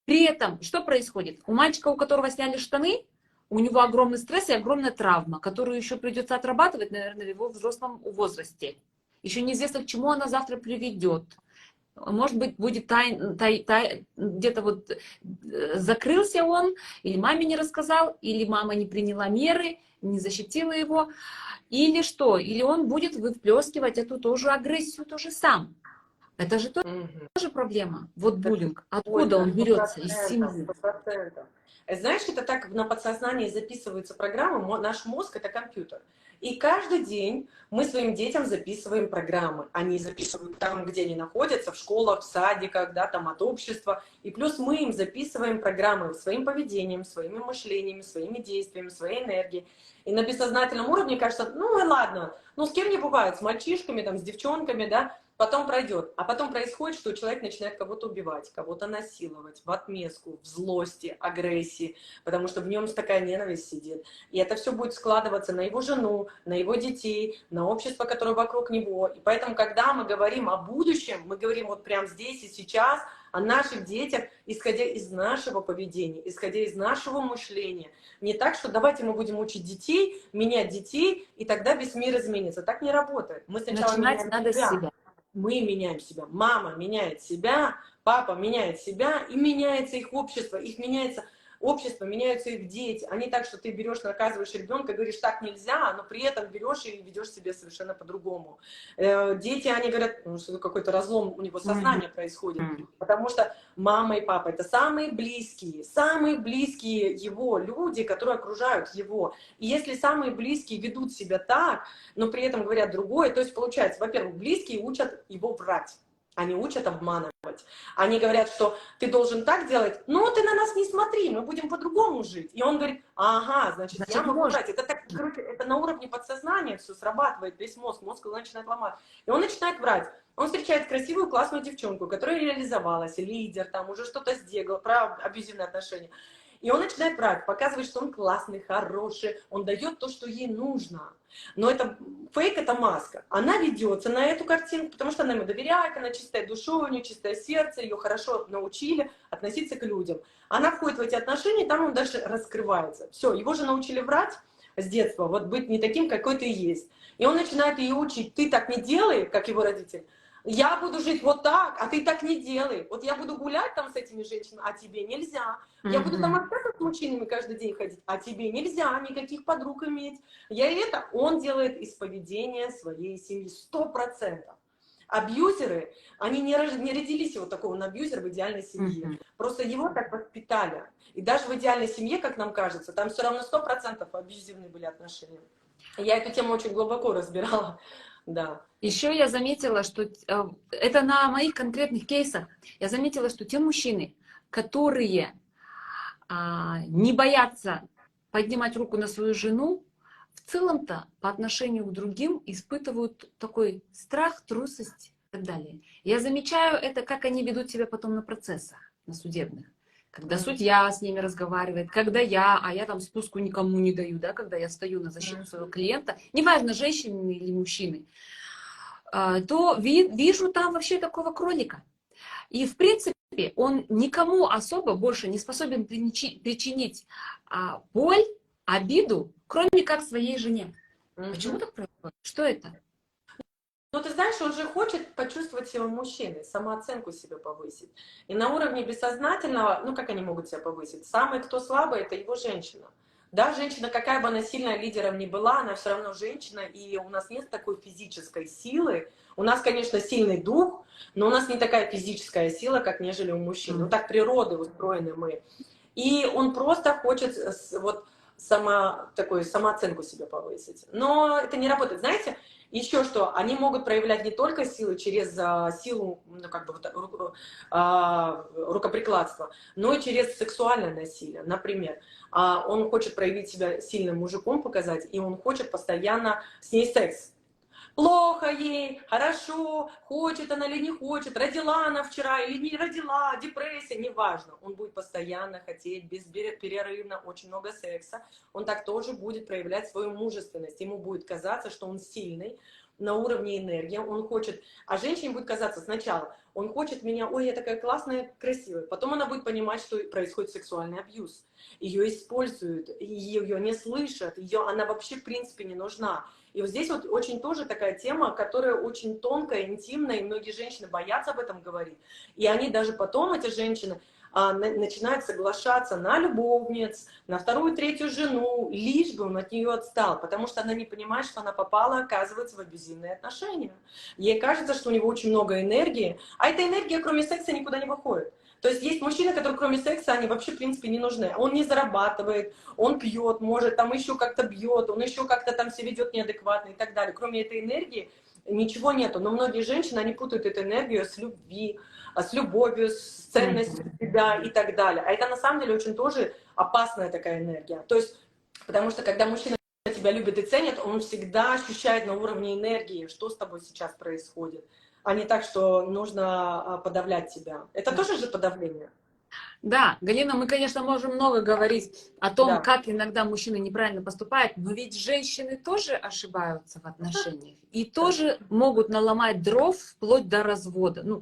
При этом, что происходит? У мальчика, у которого сняли штаны, у него огромный стресс и огромная травма, которую еще придется отрабатывать, наверное, в его взрослом возрасте. Еще неизвестно, к чему она завтра приведет. Может быть, будет где-то вот закрылся он, или маме не рассказал, или мама не приняла меры, не защитила его. Или что? Или он будет выплескивать эту тоже агрессию тоже сам. Это же Мгм. тоже проблема. Вот буллинг. Откуда Точно, он берется? Из 100%, семьи. 100%. Знаешь, это так на подсознании записываются программы, наш мозг — это компьютер. И каждый день мы своим детям записываем программы. Они записывают там, где они находятся, в школах, в садиках, да, там от общества. И плюс мы им записываем программы своим поведением, своими мышлениями, своими действиями, своей энергией. И на бессознательном уровне кажется, ну и ладно, ну с кем не бывает, с мальчишками, там, с девчонками, да, потом пройдет. А потом происходит, что человек начинает кого-то убивать, кого-то насиловать, в отместку, в злости, агрессии, потому что в нем такая ненависть сидит. И это все будет складываться на его жену, на его детей, на общество, которое вокруг него. И поэтому, когда мы говорим о будущем, мы говорим вот прямо здесь и сейчас о наших детях, исходя из нашего поведения, исходя из нашего мышления. Не так, что давайте мы будем учить детей, менять детей, и тогда весь мир изменится. Так не работает. Мы сначала Начинать меняем надо с себя. себя. Мы меняем себя, мама меняет себя, папа меняет себя, и меняется их общество, меняются их дети. А не так, что ты берешь, наказываешь ребенка, говоришь, так нельзя, но при этом берешь и ведешь себя совершенно по-другому. Дети, они говорят, ну, что какой-то разлом у него сознания происходит, потому что мама и папа — это самые близкие его люди, которые окружают его. И если самые близкие ведут себя так, но при этом говорят другое, то есть получается, во-первых, близкие учат его врать, они учат обманывать. Они говорят, что ты должен так делать, но ты на нас не смотри, мы будем по-другому жить. И он говорит, ага, значит, я Значит, могу можно. врать. Это так, короче, это на уровне подсознания все срабатывает, весь мозг начинает ломать. И он начинает врать. Он встречает красивую, классную девчонку, которая реализовалась, лидер, там уже что-то сделал, про абьюзивные отношения. И он начинает врать, показывает, что он классный, хороший, он дает то, что ей нужно. Но это фейк, это маска. Она ведется на эту картинку, потому что она ему доверяет, она чистая душой, у нее чистое сердце, ее хорошо научили относиться к людям. Она входит в эти отношения, и там он дальше раскрывается. Все, его же научили врать с детства, вот быть не таким, какой ты есть. И он начинает ее учить. Ты так не делай, как его родитель. Я буду жить вот так, а ты так не делай. Вот я буду гулять там с этими женщинами, а тебе нельзя. Я буду там общаться с мужчинами каждый день ходить, а тебе нельзя никаких подруг иметь. Он делает из поведения своей семьи 100%. Абьюзеры, они не родились вот такого на абьюзер в идеальной семье. Просто его так воспитали. И даже в идеальной семье, как нам кажется, там все равно 100% абьюзивные были отношения. Я эту тему очень глубоко разбирала. Да. Еще я заметила, что это на моих конкретных кейсах, я заметила, что те мужчины, которые не боятся поднимать руку на свою жену, в целом-то по отношению к другим испытывают такой страх, трусость и так далее. Я замечаю это, как они ведут себя потом на процессах, на судебных. когда судья с ними разговаривает, когда а я там спуску никому не даю, да, когда я стою на защиту своего клиента, неважно, женщины или мужчины, то вижу там вообще такого кролика. И, в принципе, он никому особо больше не способен причинить боль, обиду, кроме как своей жене. Почему так происходит? Что это? Ну, ты знаешь, он же хочет почувствовать себя мужчиной, самооценку себе повысить. И на уровне бессознательного, ну, как они могут себя повысить? Самый, кто слабый, это его женщина. Да, женщина, какая бы она сильная лидером ни была, она все равно женщина, и у нас нет такой физической силы. У нас, конечно, сильный дух, но у нас не такая физическая сила, как нежели у мужчин. Ну, так природы устроены мы. И он просто хочет вот самооценку себе повысить. Но это не работает. Знаете, еще что, они могут проявлять не только силу через силу, ну, как бы, рукоприкладства, но и через сексуальное насилие. Например, он хочет проявить себя сильным мужиком, показать, и он хочет постоянно с ней секс. Плохо ей, хорошо, хочет она или не хочет, родила она вчера или не родила, депрессия, неважно. Он будет постоянно хотеть, бесперерывно, очень много секса. Он так тоже будет проявлять свою мужественность. Ему будет казаться, что он сильный на уровне энергии. Он хочет, а женщине будет казаться сначала, он хочет меня, ой, я такая классная, красивая. Потом она будет понимать, что происходит сексуальный абьюз. Ее используют, ее не слышат, она вообще в принципе не нужна. И вот здесь вот очень тоже такая тема, которая очень тонкая, интимная, и многие женщины боятся об этом говорить. И они даже потом, эти женщины, начинают соглашаться на любовниц, на вторую, третью жену, лишь бы он от нее отстал, потому что она не понимает, что она попала, оказывается, в абьюзивные отношения. Ей кажется, что у него очень много энергии, а эта энергия, кроме секса, никуда не выходит. То есть есть мужчины, которые кроме секса, они вообще в принципе не нужны. Он не зарабатывает, он пьет, может там еще как-то бьет, он еще как-то там себя ведет неадекватно и так далее. Кроме этой энергии ничего нету. Но многие женщины, они путают эту энергию с любовью, с ценностью себя и так далее. А это на самом деле очень тоже опасная такая энергия. То есть, потому что когда мужчина тебя любит и ценит, он всегда ощущает на уровне энергии, что с тобой сейчас происходит. А не так, что нужно подавлять тебя. Это тоже же подавление. Да, Галина, мы, конечно, можем много говорить о том, Да. как иногда мужчины неправильно поступают, но ведь женщины тоже ошибаются в отношениях и тоже могут наломать дров вплоть до развода, ну,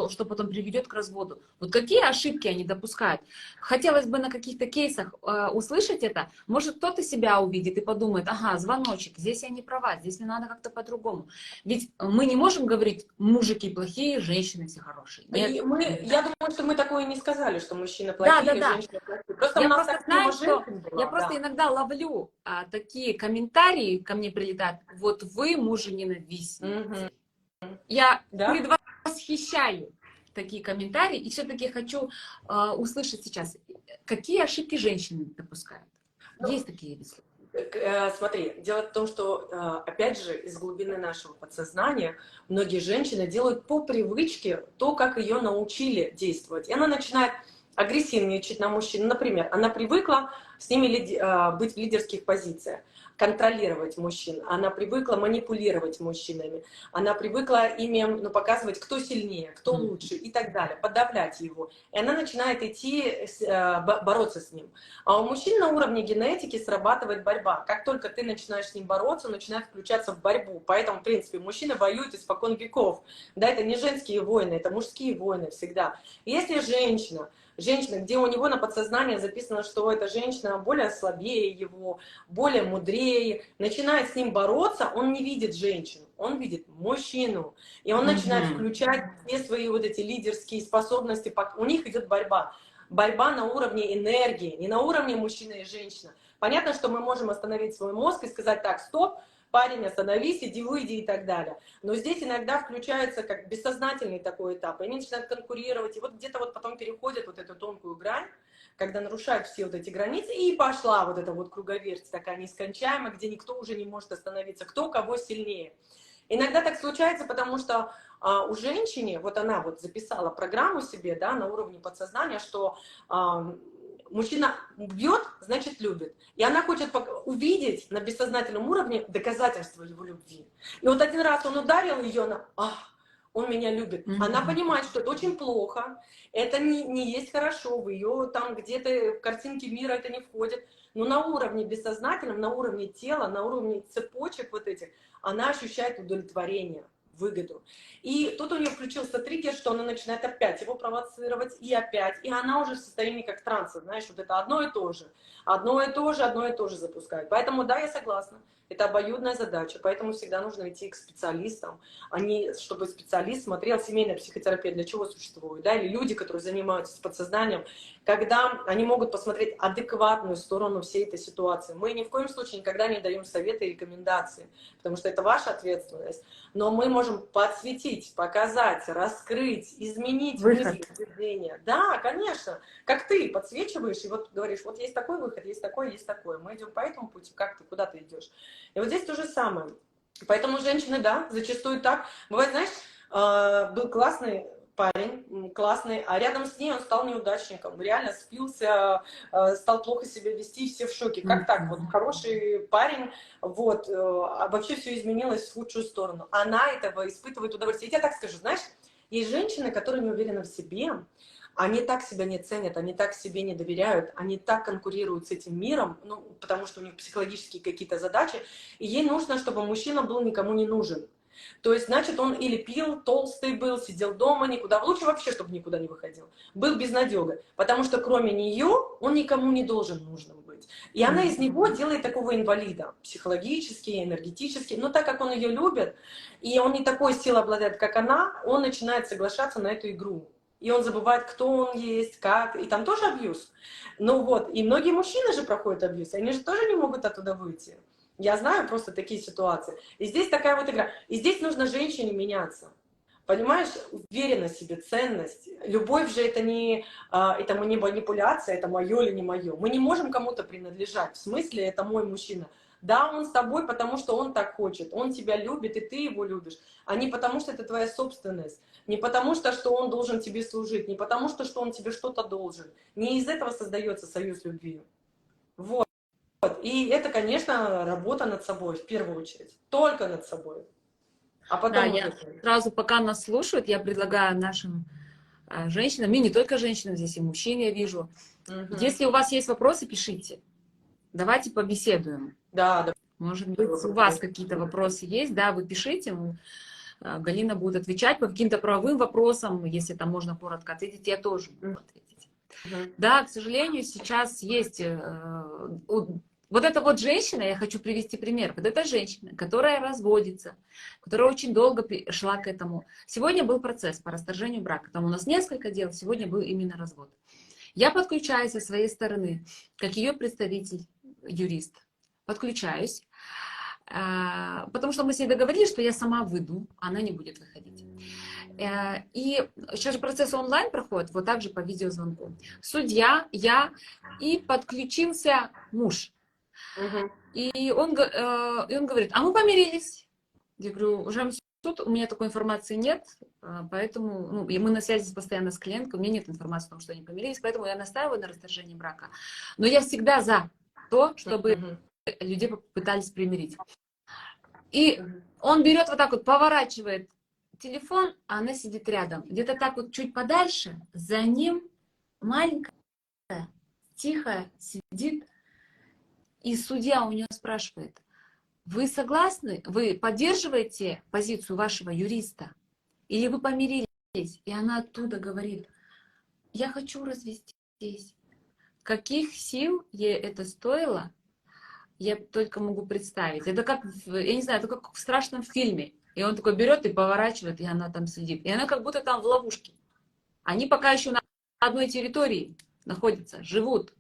что потом приведет к разводу. Вот какие ошибки они допускают? Хотелось бы на каких-то кейсах услышать это. Может, кто-то себя увидит и подумает, ага, звоночек, здесь я не права, здесь мне надо как-то по-другому. Ведь мы не можем говорить, мужики плохие, женщины все хорошие. Нет. Я думаю, что мы такое не сказали, что мужчины плохие или Да. женщины плохие. Просто у Я нас просто так знаю, тема что женщин я была, просто да. иногда ловлю такие комментарии, ко мне прилетают, вот вы мужа-ненавистницы. Я Да? предвосхищаю такие комментарии и все-таки хочу услышать сейчас, какие ошибки женщины допускают. Ну, Есть такие вещи? Смотри, дело в том, что, опять же, из глубины нашего подсознания многие женщины делают по привычке то, как ее научили действовать. И она начинает агрессивничать на мужчин. Например, она привыкла с ними быть в лидерских позициях, контролировать мужчин. Она привыкла манипулировать мужчинами. Она привыкла ими показывать, кто сильнее, кто лучше и так далее, подавлять его. И она начинает идти, бороться с ним. А у мужчин на уровне генетики срабатывает борьба. Как только ты начинаешь с ним бороться, он начинает включаться в борьбу. Поэтому, в принципе, мужчины воюют испокон веков. Да, это не женские войны, это мужские войны всегда. Если женщина, где у него на подсознании записано, что эта женщина более слабее его, более мудрее, начинает с ним бороться, он не видит женщину, он видит мужчину. И он начинает включать все свои вот эти лидерские способности. У них идет борьба. Борьба на уровне энергии, не на уровне мужчины и женщины. Понятно, что мы можем остановить свой мозг и сказать, так, стоп, парень, остановись, иди, выйди и так далее. Но здесь иногда включается как бессознательный такой этап, и они начинают конкурировать, и вот где-то вот потом переходят вот эту тонкую грань, когда нарушают все вот эти границы, и пошла вот эта вот круговерть такая нескончаемая, где никто уже не может остановиться, кто кого сильнее. Иногда так случается, потому что у женщины, вот она вот записала программу себе, да, на уровне подсознания, что мужчина бьет, значит любит. И она хочет увидеть на бессознательном уровне доказательства его любви. И вот один раз он ударил ее, он меня любит. Мгм. Она понимает, что это очень плохо, это не есть хорошо, в ее там где-то в картинке мира это не входит. Но на уровне бессознательном, на уровне тела, на уровне цепочек вот этих, она ощущает удовлетворение, выгоду. И тут у нее включился триггер, что она начинает опять его провоцировать, и опять. И она уже в состоянии как транса, знаешь, вот это одно и то же. Одно и то же, одно и то же запускает. Поэтому да, я согласна. Это обоюдная задача, поэтому всегда нужно идти к специалистам, а не чтобы специалист смотрел, семейная психотерапия для чего существует, да, или люди, которые занимаются с подсознанием, когда они могут посмотреть адекватную сторону всей этой ситуации. Мы ни в коем случае никогда не даем советы и рекомендации, потому что это ваша ответственность, но мы можем подсветить, показать, раскрыть, изменить Выход. мысли, убеждения. Да, конечно, как ты подсвечиваешь и вот говоришь, вот есть такой выход, есть такой, есть такой. Мы идем по этому пути, как ты, куда ты идешь. И вот здесь то же самое. Поэтому женщины, да, зачастую так. Бывает, знаешь, был классный парень, классный, а рядом с ней он стал неудачником, реально спился, стал плохо себя вести, все в шоке. Как так? Вот Мгм. хороший парень, вот, а вообще все изменилось в худшую сторону. Она этого испытывает удовольствие. Я тебе так скажу, знаешь, есть женщины, которые не уверены в себе, они так себя не ценят, они так себе не доверяют, они так конкурируют с этим миром, ну, потому что у них психологические какие-то задачи, и ей нужно, чтобы мужчина был никому не нужен. То есть, значит, он или пил, толстый был, сидел дома, никуда, лучше вообще, чтобы никуда не выходил, был безнадёга, потому что кроме нее он никому не должен нужным быть. И она из него делает такого инвалида, психологически, энергетически, но так как он ее любит, и он не такой силой обладает, как она, он начинает соглашаться на эту игру. И он забывает, кто он есть, как, и там тоже абьюз. Ну вот, и многие мужчины же проходят абьюз, они же тоже не могут оттуда выйти. Я знаю просто такие ситуации. И здесь такая вот игра. И здесь нужно женщине меняться. Понимаешь, уверенность в себе, ценность. Любовь же это не манипуляция, это мое или не мое. Мы не можем кому-то принадлежать. В смысле, это мой мужчина. Да, он с тобой, потому что он так хочет. Он тебя любит, и ты его любишь. А не потому, что это твоя собственность. Не потому, что он должен тебе служить. Не потому, что он тебе что-то должен. Не из этого создается союз любви. Вот. И это, конечно, работа над собой в первую очередь. Только над собой. А Да, потом я уже... сразу, пока нас слушают, я предлагаю нашим женщинам, и не только женщинам, здесь и мужчин я вижу, Мгм. если у вас есть вопросы, пишите. Давайте побеседуем. Да, да. Может быть, у вас какие-то вопросы есть, да, вы пишите, Галина будет отвечать по каким-то правовым вопросам, если там можно коротко ответить, я тоже буду ответить. Мгм. Да, к сожалению, сейчас есть вот эта вот женщина, я хочу привести пример, вот эта женщина, которая разводится, которая очень долго шла к этому. Сегодня был процесс по расторжению брака, там у нас несколько дел, сегодня был именно развод. Я подключаюсь со своей стороны, как ее представитель, юрист, подключаюсь, потому что мы с ней договорились, что я сама выйду, она не будет выходить. И сейчас же процесс онлайн проходит, вот так же по видеозвонку. Судья, я и подключился муж. Мгм. И он говорит, а мы помирились. Я говорю, уже суд, у меня такой информации нет, поэтому, ну, и мы на связи постоянно с клиенткой, у меня нет информации о том, что они помирились, поэтому я настаиваю на расторжении брака. Но я всегда за то, чтобы Мгм. людей пытались примирить. И Мгм. он берет вот так вот, поворачивает телефон, а она сидит рядом. Где-то так вот чуть подальше, за ним маленькая, тихая сидит, и судья у нее спрашивает, вы согласны, вы поддерживаете позицию вашего юриста? Или вы помирились? И она оттуда говорит, я хочу развестись. Каких сил ей это стоило, я только могу представить. Это как, я не знаю, это как в страшном фильме. И он такой берет и поворачивает, и она там сидит. И она как будто там в ловушке. Они пока еще на одной территории находятся, живут.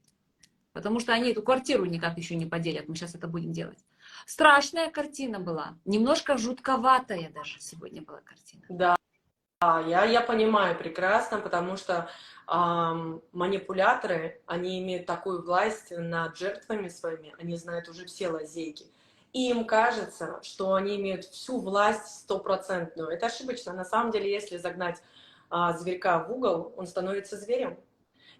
Потому что они эту квартиру никак еще не поделят. Мы сейчас это будем делать. Страшная картина была. Немножко жутковатая даже сегодня была картина. Да, я понимаю прекрасно, потому что манипуляторы, они имеют такую власть над жертвами своими, они знают уже все лазейки. И им кажется, что они имеют всю власть стопроцентную. Это ошибочно. На самом деле, если загнать зверька в угол, он становится зверем.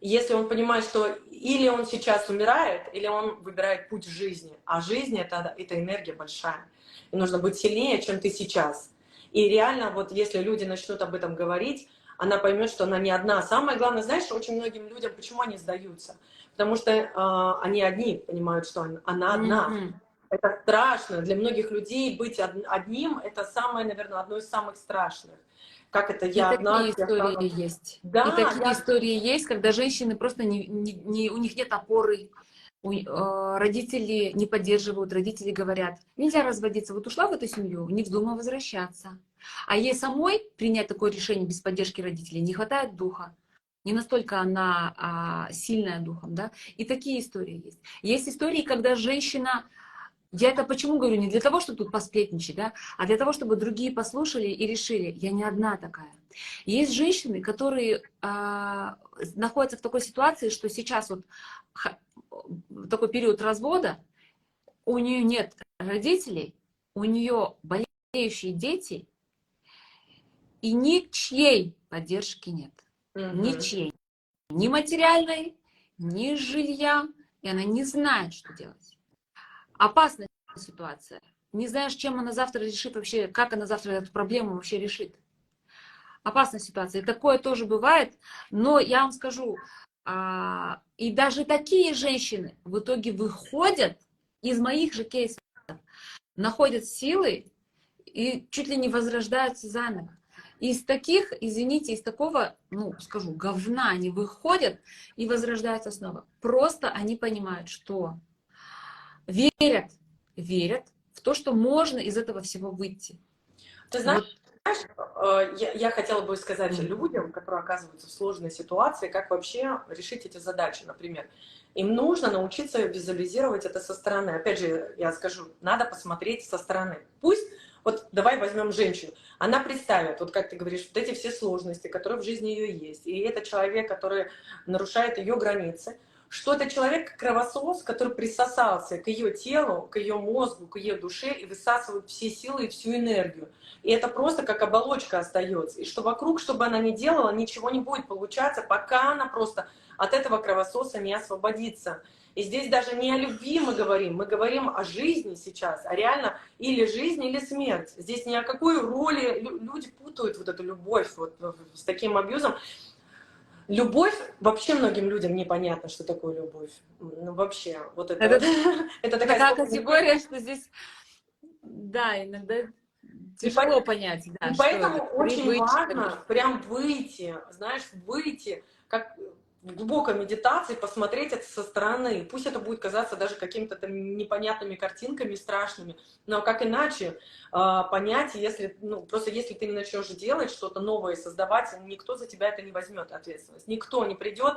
Если он понимает, что или он сейчас умирает, или он выбирает путь жизни. А жизнь это энергия большая. И нужно быть сильнее, чем ты сейчас. И реально, вот если люди начнут об этом говорить, она поймет, что она не одна. Самое главное, знаешь, очень многим людям, почему они сдаются? Потому что они одни понимают, что она одна. Мгм. Это страшно. Для многих людей быть одним, это самое, наверное, одно из самых страшных. Как это И я одна, такие все истории останутся. есть. И Да, такие я... истории есть, когда женщины просто у них нет опоры, родители не поддерживают, родители говорят, нельзя разводиться, вот ушла в эту семью, не вздумай возвращаться. А ей самой принять такое решение без поддержки родителей не хватает духа. Не настолько она сильная духом, да? И такие истории есть. Есть истории, когда женщина, я это почему говорю, не для того, чтобы тут посплетничать, да, а для того, чтобы другие послушали и решили, я не одна такая. Есть женщины, которые находятся в такой ситуации, что сейчас вот такой период развода, у нее нет родителей, у нее болеющие дети, и ничьей поддержки нет. Мгм. Ничьей. Ни материальной, ни жилья, и она не знает, что делать. Опасная ситуация. Не знаешь, чем она завтра решит вообще, как она завтра эту проблему вообще решит. Опасная ситуация. И такое тоже бывает. Но я вам скажу, и даже такие женщины в итоге выходят из моих же кейсов, находят силы и чуть ли не возрождаются заново. Из таких, извините, из такого, ну, скажу, говна они выходят и возрождаются снова. Просто они понимают, что верят, верят в то, что можно из этого всего выйти. Ты знаешь, Вот. я хотела бы сказать м, людям, которые оказываются в сложной ситуации, как вообще решить эти задачи, например. Им нужно научиться визуализировать это со стороны. Опять же, я скажу, надо посмотреть со стороны. Пусть, вот давай возьмем женщину, она представит, вот как ты говоришь, вот эти все сложности, которые в жизни ее есть, и это человек, который нарушает ее границы, что это человек кровосос, который присосался к ее телу, к ее мозгу, к ее душе и высасывает все силы и всю энергию. И это просто как оболочка остается. И что вокруг, что бы она ни делала, ничего не будет получаться, пока она просто от этого кровососа не освободится. И здесь даже не о любви мы говорим о жизни сейчас, а реально или жизнь, или смерть. Здесь ни о какой роли люди путают вот эту любовь вот с таким абьюзом. Любовь, вообще многим людям непонятно, что такое любовь. Ну, вообще, вот это вот, Это это такая такая сложная тема. категория, что здесь, да, иногда И, тяжело понять, И да, что поэтому это. очень Привычка. важно прям выйти, знаешь, выйти, как в глубокой медитации, посмотреть это со стороны. Пусть это будет казаться даже какими-то там непонятными картинками, страшными, но как иначе понять, если, ну, просто если ты не начнешь делать что-то новое, создавать, никто за тебя это не возьмет ответственность, никто не придет.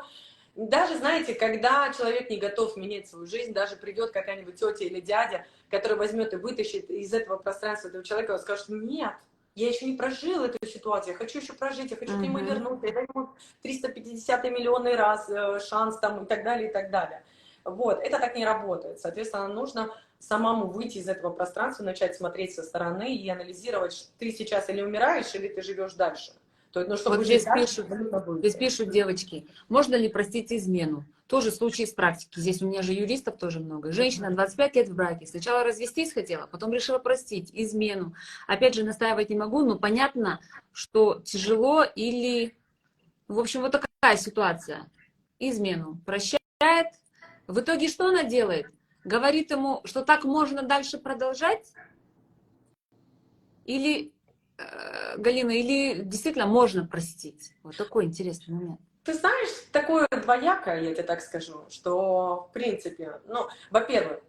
Даже, знаете, когда человек не готов менять свою жизнь, даже придет какая-нибудь тетя или дядя, который возьмет и вытащит из этого пространства этого человека, он скажет, нет, я еще не прожил эту ситуацию, я хочу еще прожить, я хочу к нему Мгм. вернуться, я даю ему 350 миллионный раз шанс там и так далее, и так далее. Вот, это так не работает. Соответственно, нужно самому выйти из этого пространства, начать смотреть со стороны и анализировать, ты сейчас или умираешь, или ты живешь дальше. То есть, ну, чтобы Вот жить дальше, нужно здесь выйти. пишут девочки, можно ли простить измену? Тоже случай из практики. Здесь у меня же юристов тоже много. Женщина 25 лет в браке. Сначала развестись хотела, потом решила простить измену. Опять же, настаивать не могу, но понятно, что тяжело или... В общем, вот такая ситуация. Измену прощает. В итоге что она делает? Говорит ему, что так можно дальше продолжать? Или, Галина, или действительно можно простить? Вот такой интересный момент. Ты знаешь, такое двоякое, я тебе так скажу, что, в принципе, ну, во-первых,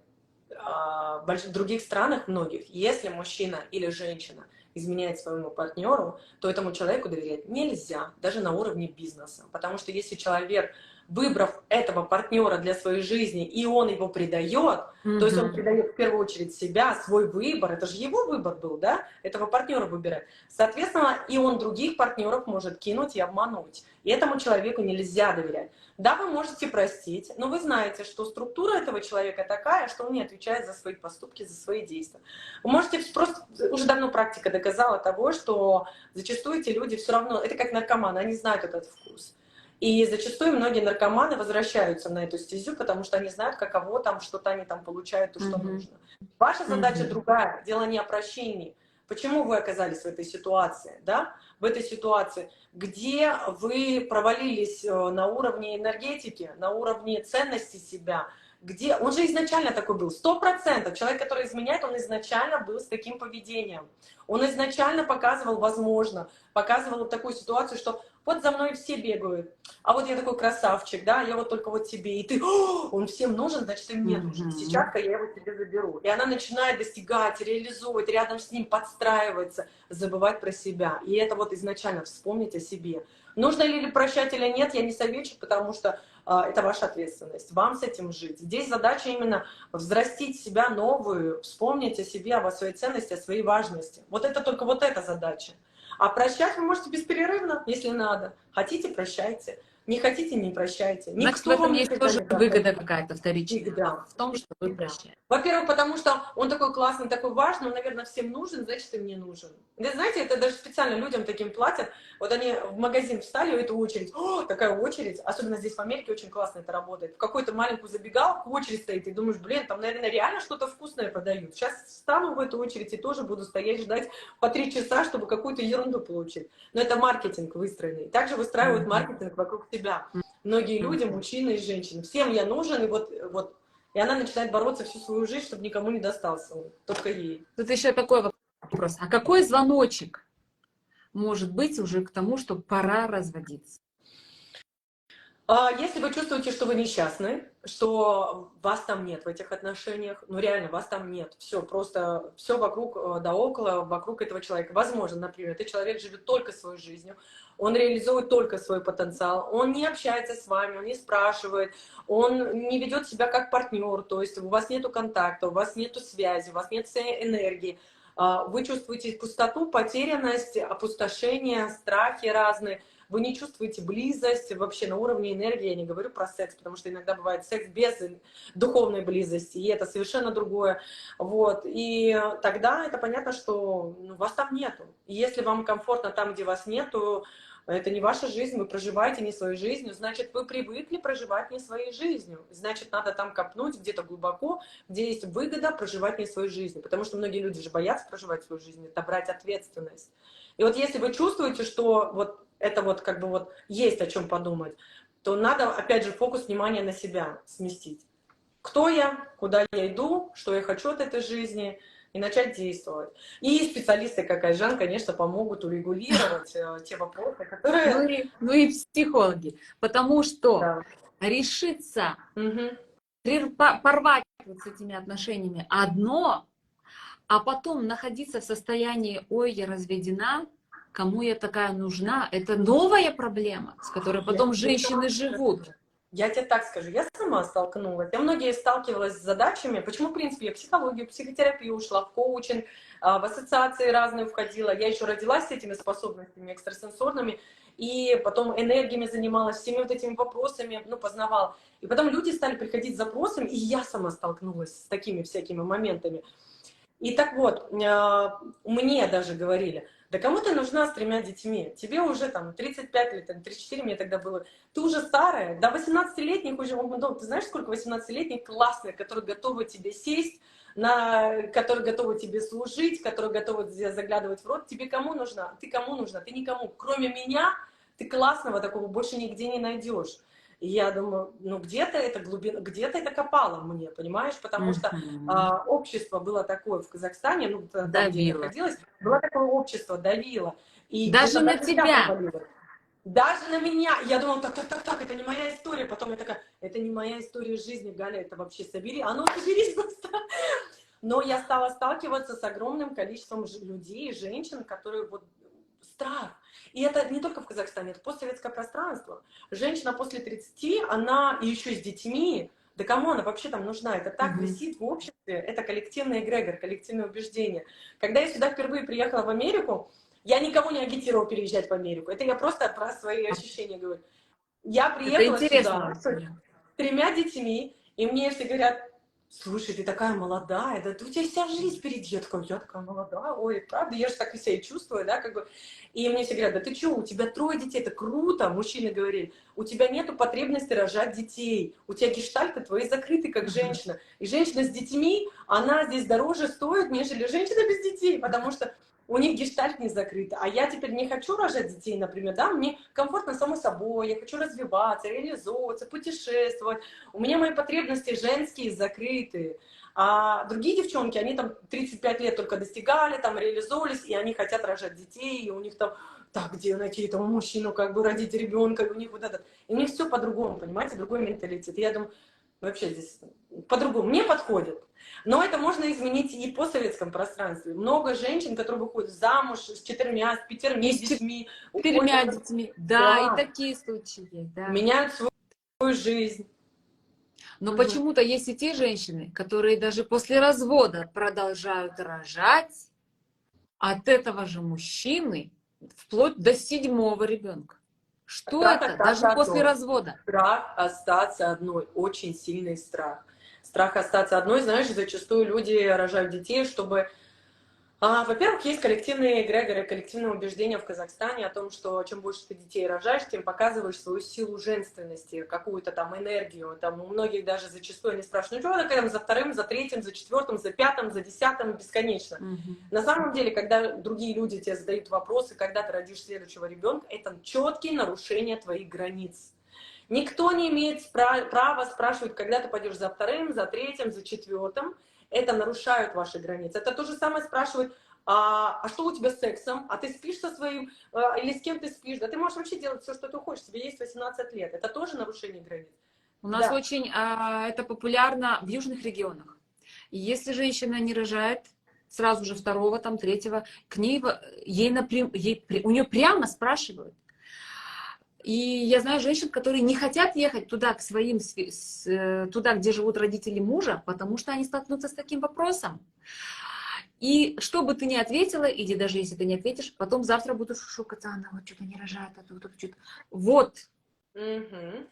в других странах многих, если мужчина или женщина изменяет своему партнеру, то этому человеку доверять нельзя, даже на уровне бизнеса. Потому что если человек, выбрав этого партнера для своей жизни, и он его предает, то есть он Мгм. предает в первую очередь себя, свой выбор, это же его выбор был, да, этого партнера выбирать. Соответственно, и он других партнеров может кинуть и обмануть. И этому человеку нельзя доверять. Да, вы можете простить, но вы знаете, что структура этого человека такая, что он не отвечает за свои поступки, за свои действия. Вы можете просто, уже давно практика доказала того, что зачастую эти люди все равно, это как наркоманы, они знают этот вкус. И зачастую многие наркоманы возвращаются на эту стезю, потому что они знают, каково там, что-то они там получают, то, что Мгм. нужно. Ваша задача Мгм. другая, дело не о прощении. Почему вы оказались в этой ситуации, да? В этой ситуации, где вы провалились на уровне энергетики, на уровне ценности себя, где он же изначально такой был, 100%. Человек, который изменяет, он изначально был с таким поведением. Он изначально показывал, возможно, показывал вот такую ситуацию, что вот за мной все бегают, а вот я такой красавчик, да, я вот только вот тебе, и ты, он всем нужен, значит, и мне нужен. Сейчас-ка я его тебе заберу. И она начинает достигать, реализовывать, рядом с ним подстраиваться, забывать про себя. И это вот изначально вспомнить о себе. Нужно ли прощать или нет, я не советую, потому что это ваша ответственность, вам с этим жить. Здесь задача именно взрастить себя новую, вспомнить о себе, о своей ценности, о своей важности. Вот это только вот эта задача. А прощать вы можете беспрерывно, если надо. Хотите — прощайте, не хотите — не прощайте. Значит, в Никто этом вам есть никогда тоже не даст. выгода какая-то вторичная. Всегда. В том, что вы Всегда. прощаете. Во-первых, потому что он такой классный, такой важный, он, наверное, всем нужен, значит, и мне нужен. Да, знаете, это даже специально людям таким платят. Вот они в магазин встали, эту очередь, такая очередь, особенно здесь в Америке очень классно это работает. В какую-то маленькую забегалку очередь стоит, и думаешь, блин, там, наверное, реально что-то вкусное продают. Сейчас встану в эту очередь и тоже буду стоять, ждать по 3 часа, чтобы какую-то ерунду получить. Но это маркетинг выстроенный. Также выстраивают маркетинг вокруг себя. Многие люди, мужчины и женщины. Всем я нужен, и вот. И она начинает бороться всю свою жизнь, чтобы никому не достался он, только ей. Тут еще такой вопрос. А какой звоночек может быть уже к тому, что пора разводиться? Если вы чувствуете, что вы несчастны, что вас там нет в этих отношениях, ну реально, вас там нет, все, просто все вокруг да около, вокруг этого человека. Возможно, например, этот человек живет только своей жизнью, он реализует только свой потенциал, он не общается с вами, он не спрашивает, он не ведет себя как партнер, то есть у вас нету контакта, у вас нету связи, у вас нет энергии, вы чувствуете пустоту, потерянность, опустошение, страхи разные. Вы не чувствуете близость вообще на уровне энергии, я не говорю про секс, потому что иногда бывает секс без духовной близости, и это совершенно другое. Вот. И тогда это понятно, что вас там нету. И если вам комфортно там, где вас нету, это не ваша жизнь, вы проживаете не свою жизнь, значит, вы привыкли проживать не своей жизнью. Значит, надо там копнуть где-то глубоко, где есть выгода проживать не свою жизнь. Потому что многие люди же боятся проживать свою жизнь, это брать ответственность. И вот если вы чувствуете, что вот это вот как бы вот есть о чем подумать, то надо, опять же, фокус внимания на себя сместить. Кто я, куда я иду, что я хочу от этой жизни, и начать действовать. И специалисты, как Айжан, конечно, помогут урегулировать те вопросы, которые... Ну и психологи. Потому что Да. решиться Угу. порвать вот с этими отношениями одно, а потом находиться в состоянии «ой, я разведена», кому я такая нужна, это новая проблема, с которой потом женщины живут. Я тебе так скажу, я сама столкнулась. Я многие сталкивалась с задачами. Почему, в принципе, я в психологию, в психотерапию ушла, в коучинг, в ассоциации разные входила. Я еще родилась с этими способностями экстрасенсорными, и потом энергиями занималась, всеми вот этими вопросами, ну, познавала. И потом люди стали приходить с запросами, и я сама столкнулась с такими всякими моментами. И так вот, мне даже говорили, да кому ты нужна с 3 детьми? Тебе уже там 35 лет, там, 34 мне тогда было. Ты уже старая, до 18-летних уже, ты знаешь, сколько 18-летних классных, которые готовы тебе сесть, которые готовы тебе служить, которые готовы тебе заглядывать в рот. Тебе кому нужна? Ты кому нужна? Ты никому. Кроме меня, ты классного такого больше нигде не найдешь. И я думаю, ну где-то это глубина, где-то это копало мне, понимаешь? Потому что общество было такое в Казахстане, ну там, где я находилась, было такое общество, давило. И даже на тебя. Даже на меня. Я думала, так, это не моя история. Потом я такая, это не моя история жизни, Галя, это вообще собери. А ну, соберись просто. Но я стала сталкиваться с огромным количеством людей, женщин, которые вот страх. И это не только в Казахстане, это постсоветское пространство. Женщина после 30, она и еще с детьми, да кому она вообще там нужна? Это так висит в обществе, это коллективный эгрегор, коллективное убеждение. Когда я сюда впервые приехала в Америку, я никого не агитировала переезжать в Америку. Это я просто про свои ощущения говорю. Я приехала сюда с 3 детьми, и мне все говорят, слушай, ты такая молодая, да у тебя вся жизнь впереди. Я такая молодая, ой, правда, я же так и себя и чувствую, да, как бы. И мне все говорят, да ты что, у тебя 3 детей, это круто, мужчины говорили, у тебя нету потребности рожать детей, у тебя гештальты твои закрыты, как женщина. И женщина с детьми, она здесь дороже стоит, нежели женщина без детей, потому что у них гештальт не закрыт. А я теперь не хочу рожать детей, например, да, мне комфортно само собой, я хочу развиваться, реализовываться, путешествовать. У меня мои потребности женские закрыты. А другие девчонки, они там 35 лет только достигали, там реализовывались, и они хотят рожать детей, и у них там, так, где найти этому мужчину, как бы родить ребенка, и у них вот этот. И у них все по-другому, понимаете, другой менталитет. И я думаю, вообще здесь по-другому. Мне подходит. Но это можно изменить и по советском пространстве. Много женщин, которые выходят замуж с 4, с 5 И с детьми, 4 уходят, детьми. Да, и да, такие случаи есть, да. меняют свою жизнь. Но Мгм. почему-то есть и те женщины, которые даже после развода продолжают рожать от этого же мужчины вплоть до 7-го ребенка. Что Страх это? Даже остаться после одной. развода. Страх остаться одной. Очень сильный страх. Страх остаться одной. Знаешь, зачастую люди рожают детей, чтобы... Во-первых, есть коллективные эгрегоры, коллективные убеждения в Казахстане о том, что чем больше ты детей рожаешь, тем показываешь свою силу женственности, какую-то там энергию. Там у многих даже зачастую они спрашивают, ну что такое там за вторым, за третьим, за четвертым, за пятым, за десятым, бесконечно. Мгм. На самом деле, когда другие люди тебе задают вопросы, когда ты родишь следующего ребенка, это четкие нарушения твоих границ. Никто не имеет права спрашивать, когда ты пойдешь за вторым, за третьим, за четвертым. Это нарушают ваши границы. Это то же самое спрашивают, а что у тебя с сексом? А ты спишь со своим, или с кем ты спишь? Да ты можешь вообще делать все, что ты хочешь. Тебе есть 18 лет. Это тоже нарушение границ. У нас Да. очень это популярно в южных регионах. И если женщина не рожает сразу же второго, там, третьего, к ней, у нее прямо спрашивают. И я знаю женщин, которые не хотят ехать туда, к своим, туда, где живут родители мужа, потому что они столкнутся с таким вопросом. И что бы ты ни ответила, или даже если ты не ответишь, потом завтра будут шушукаться, она вот что-то не рожает, а тут что-то. Вот. Мгм.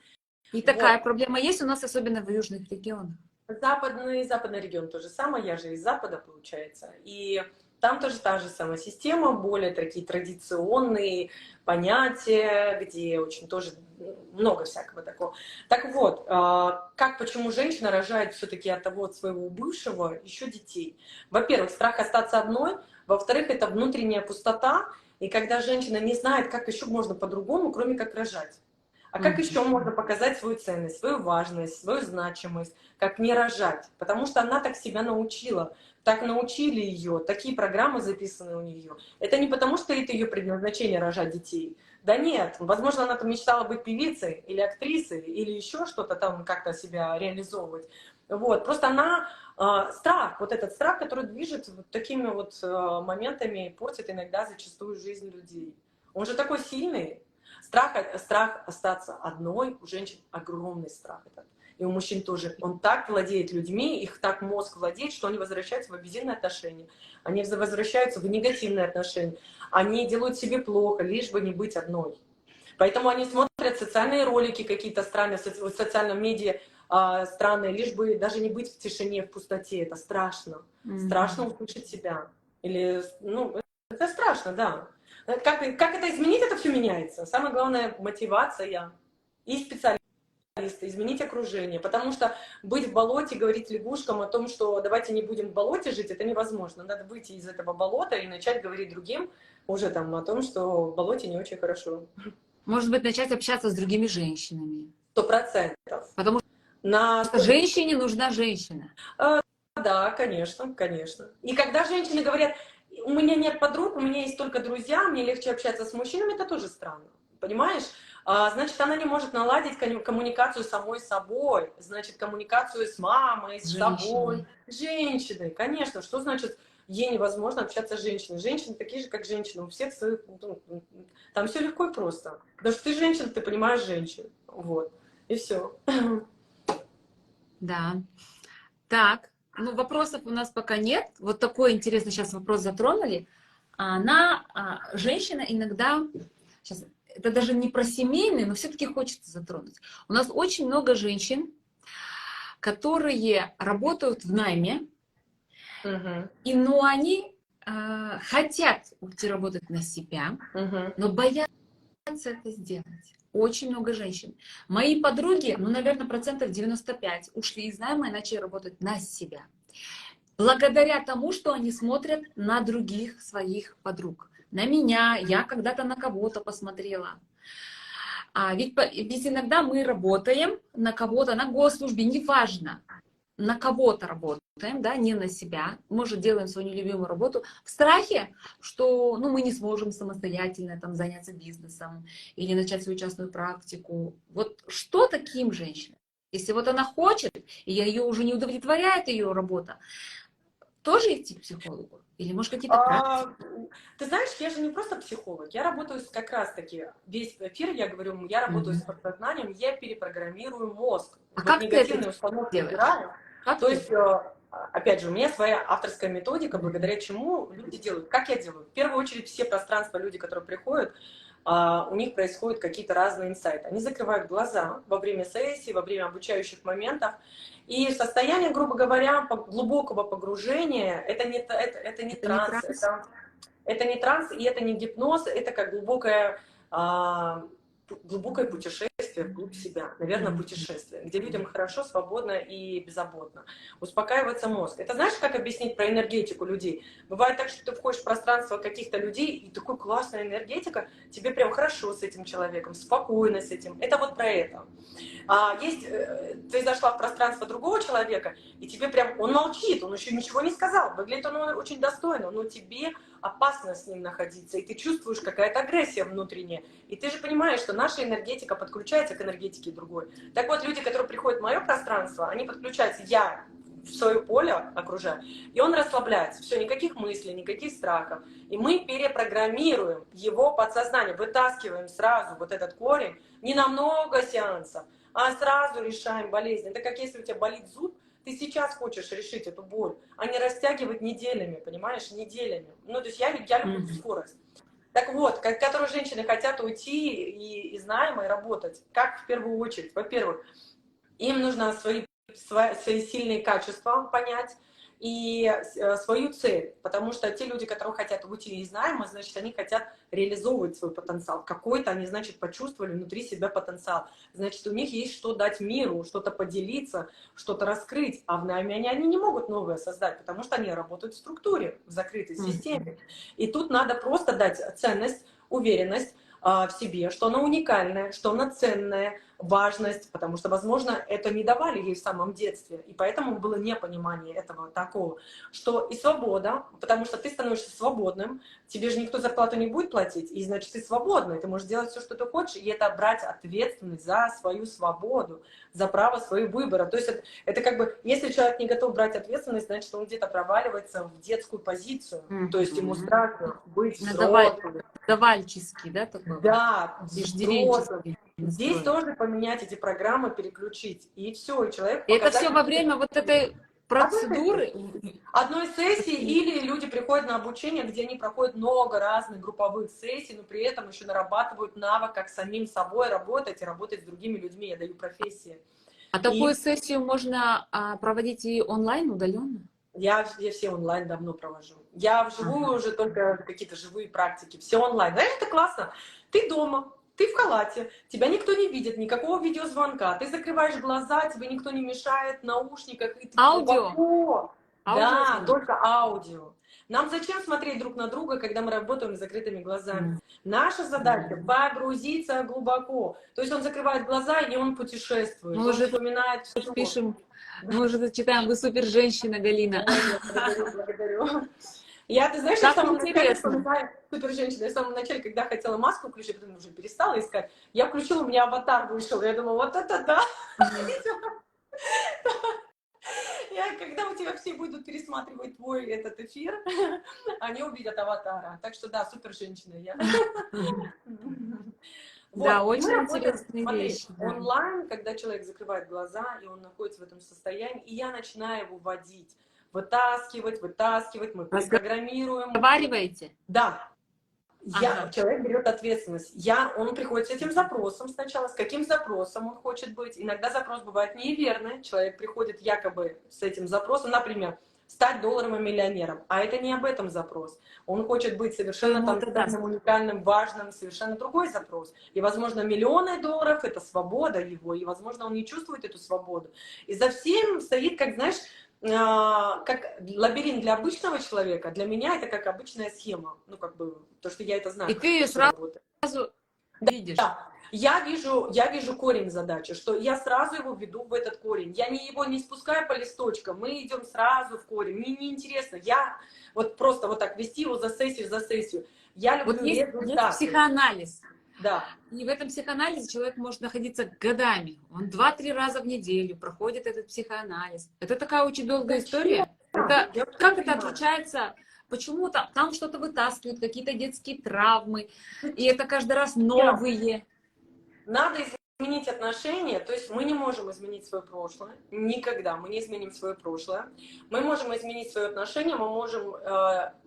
И такая Вот. проблема есть у нас, особенно в южных регионах. Западный регион то же самое, я же из Запада, получается. И там тоже та же самая система, более такие традиционные понятия, где очень тоже много всякого такого. Так вот, почему женщина рожает все-таки от того, от своего бывшего еще детей? Во-первых, страх остаться одной, во-вторых, это внутренняя пустота, и когда женщина не знает, как еще можно по-другому, кроме как рожать. А как еще можно показать свою ценность, свою важность, свою значимость, как не рожать? Потому что она так себя научила, так научили ее, такие программы записаны у нее. Это не потому, что это ее предназначение рожать детей. Да нет, возможно, она там мечтала быть певицей или актрисой, или еще что-то там как-то себя реализовывать. Вот. Просто она страх, вот этот страх, который движет вот такими вот моментами, портит иногда зачастую жизнь людей. Он же такой сильный. Страх остаться одной, у женщин огромный страх этот. И у мужчин тоже. Он так владеет людьми, их так мозг владеет, что они возвращаются в абьюзивные отношения. Они возвращаются в негативные отношения. Они делают себе плохо, лишь бы не быть одной. Поэтому они смотрят социальные ролики какие-то странные, в социальном медиа странные, лишь бы даже не быть в тишине, в пустоте. Это страшно. Страшно услышать себя. Или, ну, это страшно, да. Как это изменить, это все меняется. Самое главное, мотивация и специалисты, изменить окружение. Потому что быть в болоте, говорить лягушкам о том, что давайте не будем в болоте жить, это невозможно. Надо выйти из этого болота и начать говорить другим уже там о том, что в болоте не очень хорошо. Может быть, начать общаться с другими женщинами. 100%. Потому На что женщине нужна женщина. Да, конечно, конечно. И когда женщины говорят, у меня нет подруг, у меня есть только друзья, мне легче общаться с мужчинами, это тоже странно. Понимаешь? Значит, она не может наладить коммуникацию с самой собой, значит, коммуникацию с мамой, с собой, Женщиной. с женщиной. Конечно, что значит, ей невозможно общаться с женщиной? Женщины такие же, как женщины, у всех своих, там все легко и просто. Потому что ты женщина, ты понимаешь женщин. Вот. И все. Да. Так, ну вопросов у нас пока нет. Вот такой интересный сейчас вопрос затронули. Женщина иногда, сейчас, это даже не про семейный, но все-таки хочется затронуть. У нас очень много женщин, которые работают в найме, Мгм. но они хотят уйти работать на себя, Мгм. но боятся это сделать. Очень много женщин. Мои подруги, ну, наверное, 95% ушли из найма и начали работать на себя. благодаря тому, что они смотрят на других своих подруг. На меня, я когда-то на кого-то посмотрела. Ведь иногда мы работаем на кого-то, на госслужбе, неважно, на кого-то работаем, да, не на себя. Мы же делаем свою нелюбимую работу в страхе, что ну, мы не сможем самостоятельно там, заняться бизнесом или начать свою частную практику. Вот что таким женщинам? Если вот она хочет, и ее уже не удовлетворяет ее работа, тоже идти к психологу? Или, может, какие-то практики? А, Ты знаешь, я же не просто психолог, я работаю как раз-таки, весь эфир я говорю, я работаю с Мгм. подсознанием, я перепрограммирую мозг, А вот как ты это негативные установки делаешь? убираю. Как То ты? есть, опять же, у меня своя авторская методика, Мгм. благодаря чему люди делают. Как я делаю? В первую очередь, все пространства, люди, которые приходят, у них происходят какие-то разные инсайты. Они закрывают глаза во время сессии, во время обучающих моментов, и состояние, грубо говоря, глубокого погружения, это не Это не транс, транс? это не транс и это не гипноз, это как а, глубокое путешествие вглубь себя, наверное, Мгм. путешествие, где людям хорошо, свободно и беззаботно. Успокаивается мозг. Это знаешь, как объяснить про энергетику людей? Бывает так, что ты входишь в пространство каких-то людей, и такой классная энергетика, тебе прям хорошо с этим человеком, спокойно с этим. Это вот про это. Ты зашла в пространство другого человека, и тебе прям, он молчит, он еще ничего не сказал, выглядит он очень достойно, но тебе опасно с ним находиться, и ты чувствуешь какая-то агрессия внутренняя, и ты же понимаешь, что наша энергетика подключается к энергетике другой. Так вот, люди, которые приходят в мое пространство, они подключаются, я в свое поле окружаю, и он расслабляется, все, никаких мыслей, никаких страхов, и мы перепрограммируем его подсознание, вытаскиваем сразу вот этот корень, не на много сеансов, а сразу решаем болезнь. Это как если у тебя болит зуб, ты сейчас хочешь решить эту боль, а не растягивать неделями, понимаешь, неделями. Ну, то есть я люблю Мгм. скорость. Так вот, которые женщины хотят уйти из найма и работать, как в первую очередь? Во-первых, им нужно свои сильные качества понять и свою цель. Потому что те люди, которые хотят уйти из найма, значит, они хотят реализовывать свой потенциал. Какой-то они, значит, почувствовали внутри себя потенциал. Значит, у них есть что дать миру, что-то поделиться, что-то раскрыть. А в найме они не могут новое создать, потому что они работают в структуре, в закрытой Мгм. системе. И тут надо просто дать ценность, уверенность в себе, что она уникальная, что она ценная, важность, потому что, возможно, это не давали ей в самом детстве, и поэтому было непонимание этого такого, что и свобода, потому что ты становишься свободным, тебе же никто зарплату не будет платить, и значит, ты свободный, ты можешь делать все, что ты хочешь, и это брать ответственность за свою свободу, за право своего выбора. То есть это как бы, если человек не готов брать ответственность, значит, он где-то проваливается в детскую позицию, то есть ему Мгм. страшно быть Надаваль- взрослым, Давальческий, да, такой вот, да, взрослым. иждивенческий Здесь настрой. тоже поменять эти программы, переключить. И все, и человеку И это все показать во время вот этой одной сессии. процедуры. Одной сессии, или люди приходят на обучение, где они проходят много разных групповых сессий, но при этом еще нарабатывают навык, как самим собой работать и работать с другими людьми. Я даю профессии. А такую И сессию можно проводить и онлайн, удаленно? я все онлайн давно провожу. Я Ага. вживую уже только какие-то живые практики. Все онлайн. Знаешь, это классно. Ты дома, ты в халате, тебя никто не видит, никакого видеозвонка. Ты закрываешь глаза, тебе никто не мешает в наушниках, и ты Аудио, глубоко. Да, аудиозвонок. только аудио. Нам зачем смотреть друг на друга, когда мы работаем с закрытыми глазами? М, Наша задача м. погрузиться глубоко. То есть он закрывает глаза, и он путешествует, Мы он уже тут вспоминает все. пишем, мы уже тут читаем, вы супер женщина, Галина. Ой, благодарю, благодарю. Ты знаешь, я в Как самом начале интересно. вспоминаю супер женщина. Я в самом начале, когда хотела маску включить, потом уже перестала искать, я включила, у меня аватар вышел. Я думала, вот это да! Когда у тебя все будут пересматривать твой этот эфир, они увидят аватара. Так что да, супер женщина я. Да, Вот, и мы очень работаем, интересные смотри, вещи, да. онлайн, когда человек закрывает глаза, и он находится в этом состоянии, и я начинаю его водить, вытаскивать, мы перепрограммируем. Разговариваете? Да, Ага. человек берет ответственность. Он приходит с этим запросом сначала, с каким запросом он хочет быть. Иногда запрос бывает неверный, человек приходит якобы с этим запросом, например, стать долларовым миллионером, а это не об этом запрос. Он хочет быть Кто совершенно ему там это даст? ценным, уникальным, важным, совершенно другой запрос. И, возможно, миллионы долларов — это свобода его, и, возможно, он не чувствует эту свободу. И за всем стоит, как, знаешь, как лабиринт для обычного человека, для меня это как обычная схема. Ну, как бы, то, что я это знаю, И как ты это все работает. сразу видишь. Да, я вижу корень задачи, что я сразу его веду в этот корень. Я его не спускаю по листочкам, мы идем сразу в корень. Мне не интересно, я вот просто вот так вести его за сессию. Я Вот люблю есть результаты. психоанализ. Да. И в этом психоанализе человек может находиться годами. Он 2-3 раза в неделю проходит этот психоанализ. Это такая очень долгая история. Это, Я вообще как не это понимаю. отличается? Почему там что-то вытаскивают, какие-то детские травмы, и это каждый раз новые. Надо изменить отношения, то есть мы не можем изменить свое прошлое, никогда мы не изменим свое прошлое. Мы можем изменить свое отношение, мы можем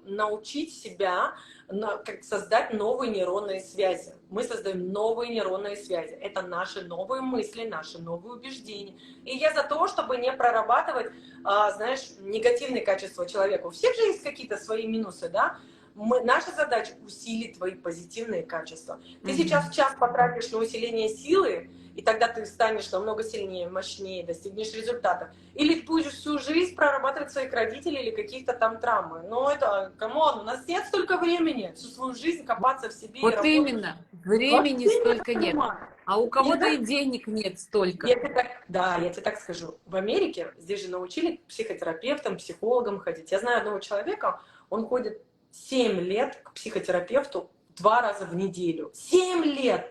научить себя как создать новые нейронные связи. Мы создаем новые нейронные связи. Это наши новые мысли, наши новые убеждения. И я за то, чтобы не прорабатывать, знаешь, негативные качества человека. У всех же есть какие-то свои минусы, да? Наша задача усилить твои позитивные качества. Ты сейчас час потратишь на усиление силы, и тогда ты станешь намного сильнее, мощнее, достигнешь результатов. Или ты будешь всю жизнь прорабатывать своих родителей или каких-то там травмы. Но это, камон, у нас нет столько времени всю свою жизнь копаться в себе и Вот работать. именно, времени Вообще не столько нет. понимаю. А у кого-то Я и денег нет столько. я тебе так скажу. В Америке здесь же научили психотерапевтам, психологам ходить. Я знаю одного человека, он ходит 7 лет к психотерапевту 2 раза в неделю. 7 лет!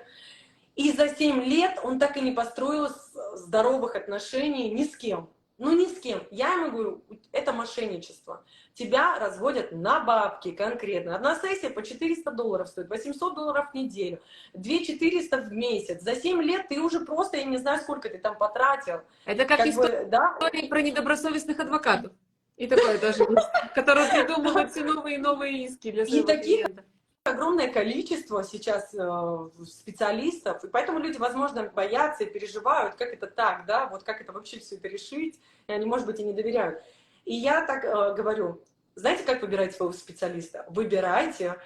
И за 7 лет он так и не построил здоровых отношений ни с кем. Ну, ни с кем. Я ему говорю, это мошенничество. Тебя разводят на бабки конкретно. Одна сессия по $400 стоит, $800 в неделю, 2400 в месяц. За 7 лет ты уже просто, я не знаю, сколько ты там потратил. Это как история да? про недобросовестных адвокатов. И такое тоже есть, которые придумывают все новые и новые иски для И своего таких клиента. огромное количество сейчас специалистов, и поэтому люди, возможно, боятся и переживают, как это так, да, вот как это вообще все это решить, и они, может быть, и не доверяют. И я так говорю, знаете, как выбирать своего специалиста? Выбирайте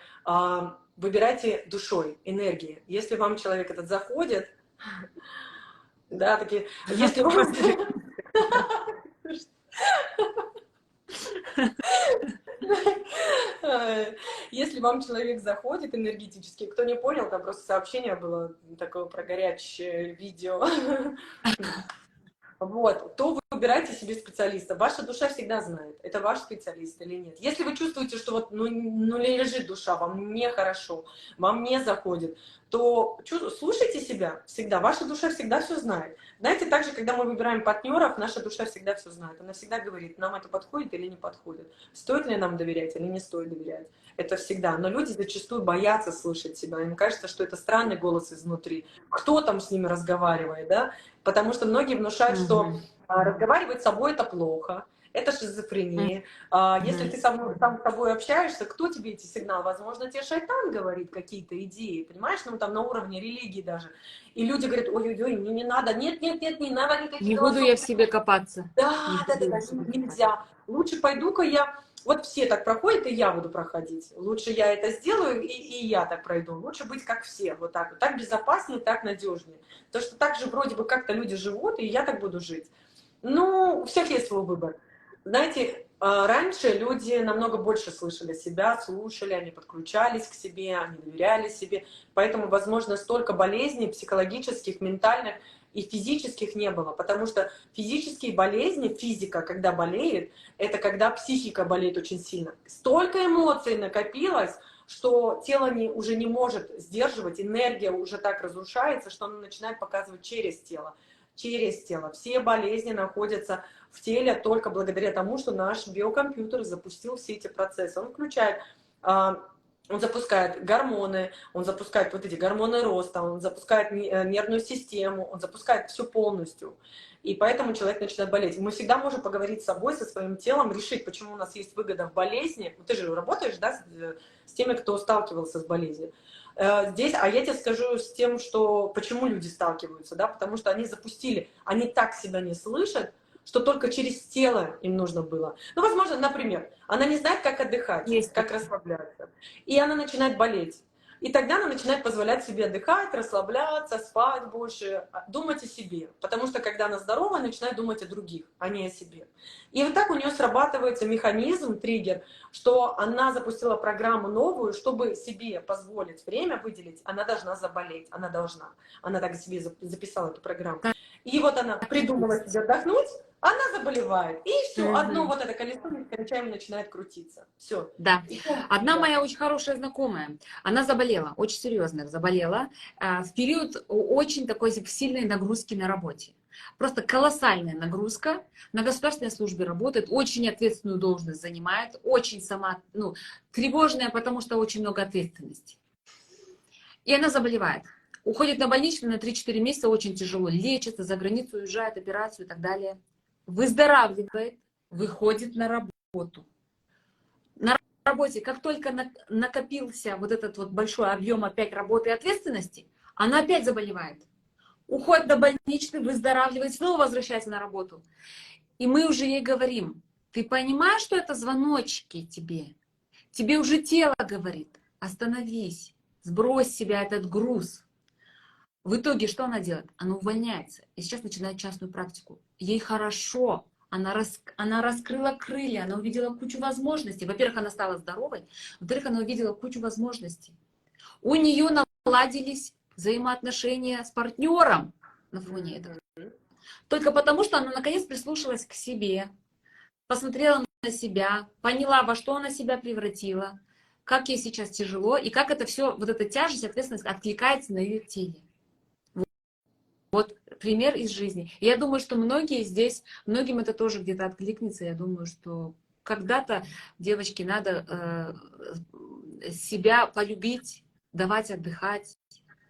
душой, энергией. Если вам человек этот заходит, да, такие, если вам... Если вам человек заходит энергетически, кто не понял, там просто сообщение было такое про горячее видео, вот, то вы выбирайте себе специалиста. Ваша душа всегда знает, это ваш специалист или нет. Если вы чувствуете, что вот ну не лежит душа, вам нехорошо, вам не заходит, то слушайте себя всегда. Ваша душа всегда все знает. Знаете, также, когда мы выбираем партнеров, наша душа всегда все знает. Она всегда говорит, нам это подходит или не подходит. Стоит ли нам доверять или не стоит доверять. Это всегда. Но люди зачастую боятся слышать себя. Им кажется, что это странный голос изнутри. Кто там с ними разговаривает, да? Потому что многие внушают, что разговаривать с собой это плохо, это шизофрения. Если ты сам с собой общаешься, кто тебе эти сигналы? Возможно, тебе шайтан говорит какие-то идеи, понимаешь? Ну, там на уровне религии даже. И люди говорят, ой-ой-ой, мне не надо, нет, не надо никаких Не буду я в себе копаться. Да, нельзя. Лучше пойду-ка я... Вот все так проходят, и я буду проходить. Лучше я это сделаю, и я так пройду. Лучше быть как все, вот так. Так безопаснее, так надежнее. Потому что так же вроде бы как-то люди живут, и я так буду жить. Ну, у всех есть свой выбор. Знаете, раньше люди намного больше слышали себя, слушали, они подключались к себе, они доверяли себе. Поэтому, возможно, столько болезней психологических, ментальных и физических не было. Потому что физические болезни, физика, когда болеет, это когда психика болеет очень сильно. Столько эмоций накопилось, что тело уже не может сдерживать, энергия уже так разрушается, что она начинает показывать через тело. Через тело. Все болезни находятся в теле только благодаря тому, что наш биокомпьютер запустил все эти процессы. Он включает, он запускает гормоны, он запускает вот эти гормоны роста, он запускает нервную систему, он запускает все полностью. И поэтому человек начинает болеть. Мы всегда можем поговорить с собой, со своим телом, решить, почему у нас есть выгода в болезни. Ты же работаешь, да, с теми, кто сталкивался с болезнью. Здесь, а я тебе скажу с тем, что почему люди сталкиваются, да, потому что они запустили, они так себя не слышат, что только через тело им нужно было. Ну, возможно, например, она не знает, как отдыхать, как расслабляться, и она начинает болеть. И тогда она начинает позволять себе отдыхать, расслабляться, спать больше, думать о себе. Потому что когда она здорова, она начинает думать о других, а не о себе. И вот так у нее срабатывается механизм, триггер, что она запустила программу новую, чтобы себе позволить время выделить, она должна заболеть, она должна. Она так себе записала эту программу. И вот она Так и придумала есть. себе отдохнуть, она заболевает. И все, одно Мгм. вот это колесо нескончаемо начинает крутиться. Все. Да. И, Одна да. моя очень хорошая знакомая, она заболела, очень серьезно заболела, в период очень такой сильной нагрузки на работе. Просто колоссальная нагрузка, на государственной службе работает, очень ответственную должность занимает, очень сама, ну, тревожная, потому что очень много ответственности. И она заболевает. Уходит на больничный на 3-4 месяца, очень тяжело, лечится, за границу уезжает, операцию и так далее. Выздоравливает, выходит на работу. На работе, как только накопился вот этот вот большой объем опять работы и ответственности, она опять заболевает. Уходит на больничный, выздоравливает, снова возвращается на работу. И мы уже ей говорим, ты понимаешь, что это звоночки тебе? Тебе уже тело говорит, остановись, сбрось с себя этот груз. В итоге что она делает? Она увольняется и сейчас начинает частную практику. Ей хорошо, она раскрыла крылья, она увидела кучу возможностей. Во-первых, она стала здоровой, во-вторых, она увидела кучу возможностей. У нее наладились взаимоотношения с партнером на фоне этого. Только потому, что она наконец прислушалась к себе, посмотрела на себя, поняла, во что она себя превратила, как ей сейчас тяжело, и как это все, вот эта тяжесть, ответственность откликается на ее теле. Вот пример из жизни. Я думаю, что многие здесь, многим это тоже где-то откликнется. Я думаю, что когда-то, девочки, надо себя полюбить, давать отдыхать,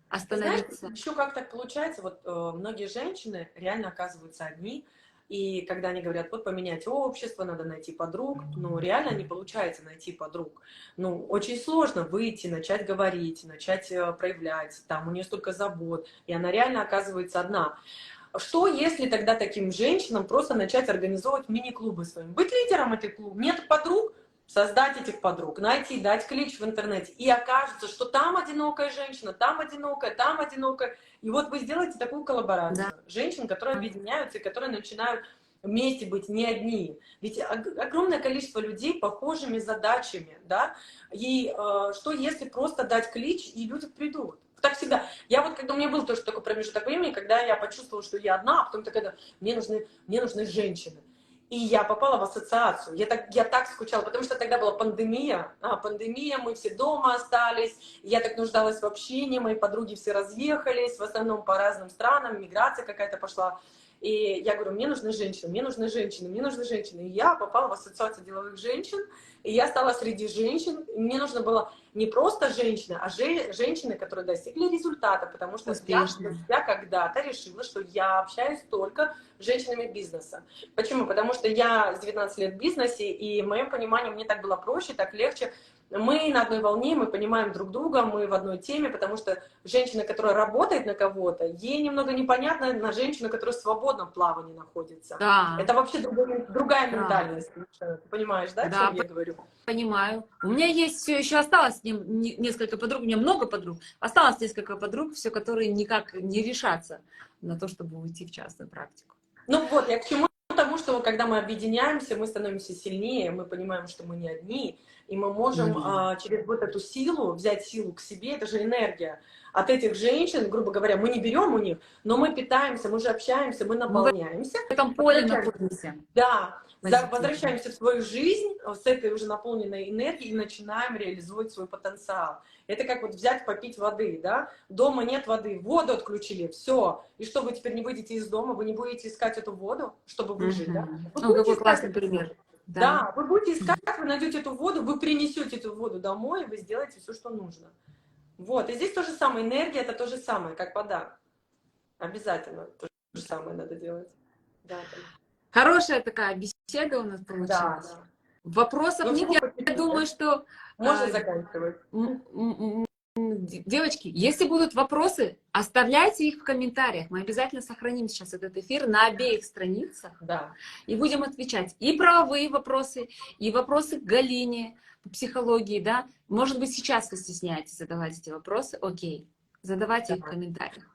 Знаешь, остановиться. еще как так получается, вот многие женщины реально оказываются одни, и когда они говорят, вот поменять общество, надо найти подруг, ну реально не получается найти подруг. Ну, очень сложно выйти, начать говорить, начать проявлять, там у нее столько забот, и она реально оказывается одна. Что если тогда таким женщинам просто начать организовывать мини-клубы своим? Быть лидером этой клуба? Нет подруг? Создать этих подруг, найти, дать клич в интернете. И окажется, что там одинокая женщина, там одинокая, там одинокая. И вот вы сделаете такую коллаборацию. Да. Женщин, которые объединяются и которые начинают вместе быть не одни. Ведь огромное количество людей похожими задачами, да? И что если просто дать клич, и люди придут? Так всегда. Я вот, когда у меня был тоже такой промежуток времени, когда я почувствовала, что я одна, а потом такая, мне нужны женщины. И я попала в ассоциацию. Я так скучала, потому что тогда была пандемия. Пандемия, мы все дома остались. Я так нуждалась в общении, мои подруги все разъехались, в основном по разным странам, миграция какая-то пошла. И я говорю, мне нужны женщины, мне нужны женщины, мне нужны женщины. И я попала в ассоциацию деловых женщин, и я стала среди женщин. И мне нужно было не просто женщины, а женщины, которые достигли результата, потому что я для Успешно. себя когда-то решила, что я общаюсь только с женщинами бизнеса. Почему? Потому что я с 19 лет в бизнесе, и в моем понимании мне так было проще, так легче. Мы на одной волне, мы понимаем друг друга, мы в одной теме, потому что женщина, которая работает на кого-то, ей немного непонятно на женщину, которая в свободном плавании находится. Да, Это вообще другая да, ментальность. Ты понимаешь, да, о чем да, я говорю? понимаю. У меня есть все еще осталось несколько подруг, у меня много подруг, осталось несколько подруг, все, которые никак не решатся на то, чтобы уйти в частную практику. Ну вот, я к чему? Тому, что когда мы объединяемся, мы становимся сильнее, мы понимаем, что мы не одни, и мы можем Мгм. через вот эту силу, взять силу к себе, это же энергия. От этих женщин, грубо говоря, мы не берем у них, но мы питаемся, мы же общаемся, мы Мы в наполняемся, этом поле возвращаемся. находимся. Да, Позитивно. возвращаемся в свою жизнь с этой уже наполненной энергией и начинаем реализовать свой потенциал. Это как вот взять, попить воды, да? Дома нет воды, воду отключили, все. И что, вы теперь не выйдете из дома, вы не будете искать эту воду, чтобы выжить, да? Мгм. Вы О, будете какой искать классный эту воду. пример. Да. Да, вы будете искать, вы найдете эту воду, вы принесете эту воду домой, и вы сделаете все, что нужно. Вот, и здесь то же самое, энергия это то же самое, как вода. Обязательно то же самое надо делать. Да, Хорошая такая беседа у нас да. получилась. Да. Вопросов Ну нет. всего по Я чуть-чуть, да? думаю, что Можно заканчивать. м, м, Девочки, если будут вопросы, оставляйте их в комментариях. Мы обязательно сохраним сейчас этот эфир на обеих страницах Да. и будем отвечать и правовые вопросы, и вопросы к Галине по психологии, да. Может быть, сейчас вы стесняетесь задавать эти вопросы, окей, задавайте их в комментариях.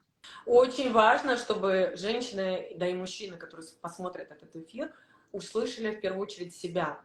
Очень важно, чтобы женщины, да и мужчины, которые посмотрят этот эфир, услышали в первую очередь себя.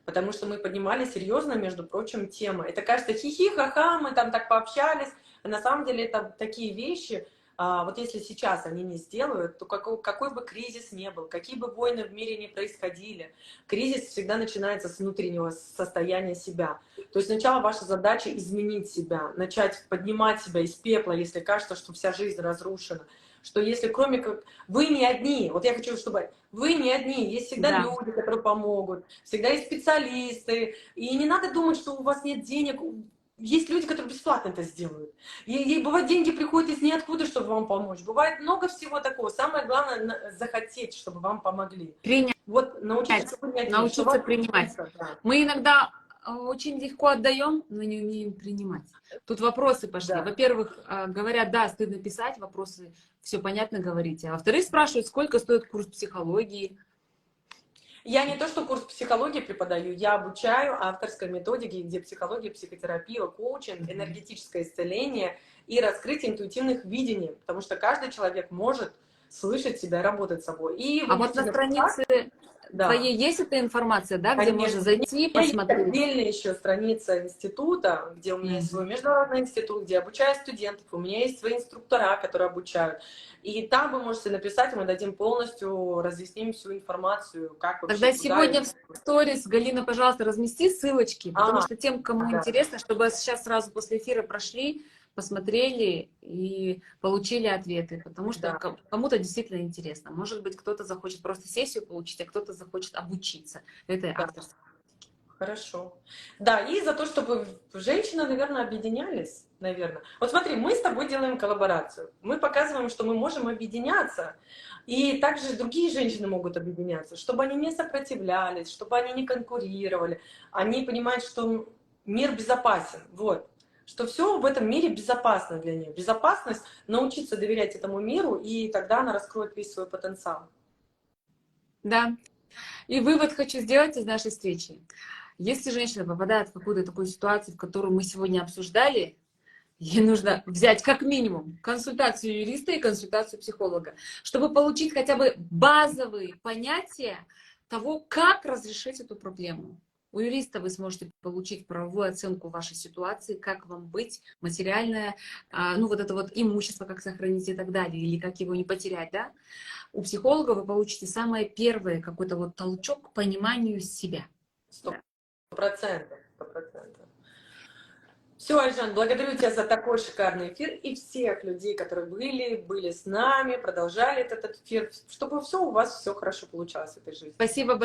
Потому что мы поднимали серьезно, между прочим, темы. Это кажется хихи, ха-ха, мы там так пообщались. А на самом деле это такие вещи, вот если сейчас они не сделают, то какой бы кризис ни был, какие бы войны в мире не происходили, кризис всегда начинается с внутреннего состояния себя. То есть сначала ваша задача изменить себя, начать поднимать себя из пепла, если кажется, что вся жизнь разрушена. Что если кроме как вы не одни, вот я хочу, чтобы вы не одни, есть всегда люди, которые помогут, всегда есть специалисты, и не надо думать, что у вас нет денег, есть люди, которые бесплатно это сделают. И бывает, деньги приходят из ниоткуда, чтобы вам помочь. Бывает много всего такого. Самое главное захотеть, чтобы вам помогли. Принять. Вот научиться принимать. Да. Мы иногда очень легко отдаем, но не умеем принимать. Тут вопросы пошли. Да. Во-первых, говорят, да, стыдно писать, вопросы все понятно говорите. А во-вторых, спрашивают, сколько стоит курс психологии. Я не то, что курс психологии преподаю, я обучаю авторской методике, где психология, психотерапия, коучинг, энергетическое исцеление и раскрытие интуитивных видений, потому что каждый человек может слышать себя, работать с собой. И вот на странице твоей есть эта информация, да, где можно зайти, посмотреть? Есть отдельная еще страница института, где у меня есть свой международный институт, где я обучаю студентов, у меня есть свои инструктора, которые обучают. И там вы можете написать, мы дадим полностью, разъясним всю информацию, как вообще. Тогда сегодня в сторис, Галина, пожалуйста, размести ссылочки, потому что тем, кому интересно, чтобы сейчас сразу после эфира прошли, посмотрели и получили ответы, потому что кому-то действительно интересно. Может быть, кто-то захочет просто сессию получить, а кто-то захочет обучиться этой авторской. Хорошо. Да, и за то, чтобы женщины, наверное, объединялись, наверное. Вот смотри, мы с тобой делаем коллаборацию. Мы показываем, что мы можем объединяться. И также другие женщины могут объединяться, чтобы они не сопротивлялись, чтобы они не конкурировали. Они понимают, что мир безопасен. Вот. Что все в этом мире безопасно для них. Безопасность, научиться доверять этому миру, и тогда она раскроет весь свой потенциал. Да. И вывод хочу сделать из нашей встречи. Если женщина попадает в какую-то такую ситуацию, в которую мы сегодня обсуждали, ей нужно взять как минимум консультацию юриста и консультацию психолога, чтобы получить хотя бы базовые понятия того, как разрешить эту проблему. У юриста вы сможете получить правовую оценку вашей ситуации, как вам быть, материальное, ну вот это вот имущество, как сохранить и так далее, или как его не потерять, да. У психолога вы получите самое первое, какой-то вот толчок к пониманию себя. 100%. Все, Айжан, благодарю тебя за такой шикарный эфир и всех людей, которые были с нами, продолжали этот эфир, чтобы все у вас все хорошо получалось в этой жизни. Спасибо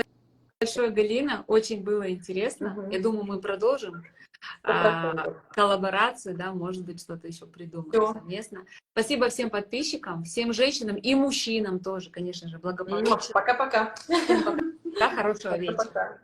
большое, Галина, очень было интересно. Я думаю, мы продолжим коллаборацию, да, может быть, что-то еще придумаем совместно. Спасибо всем подписчикам, всем женщинам и мужчинам тоже, конечно же, благополучия. Пока-пока. Хорошего вечера.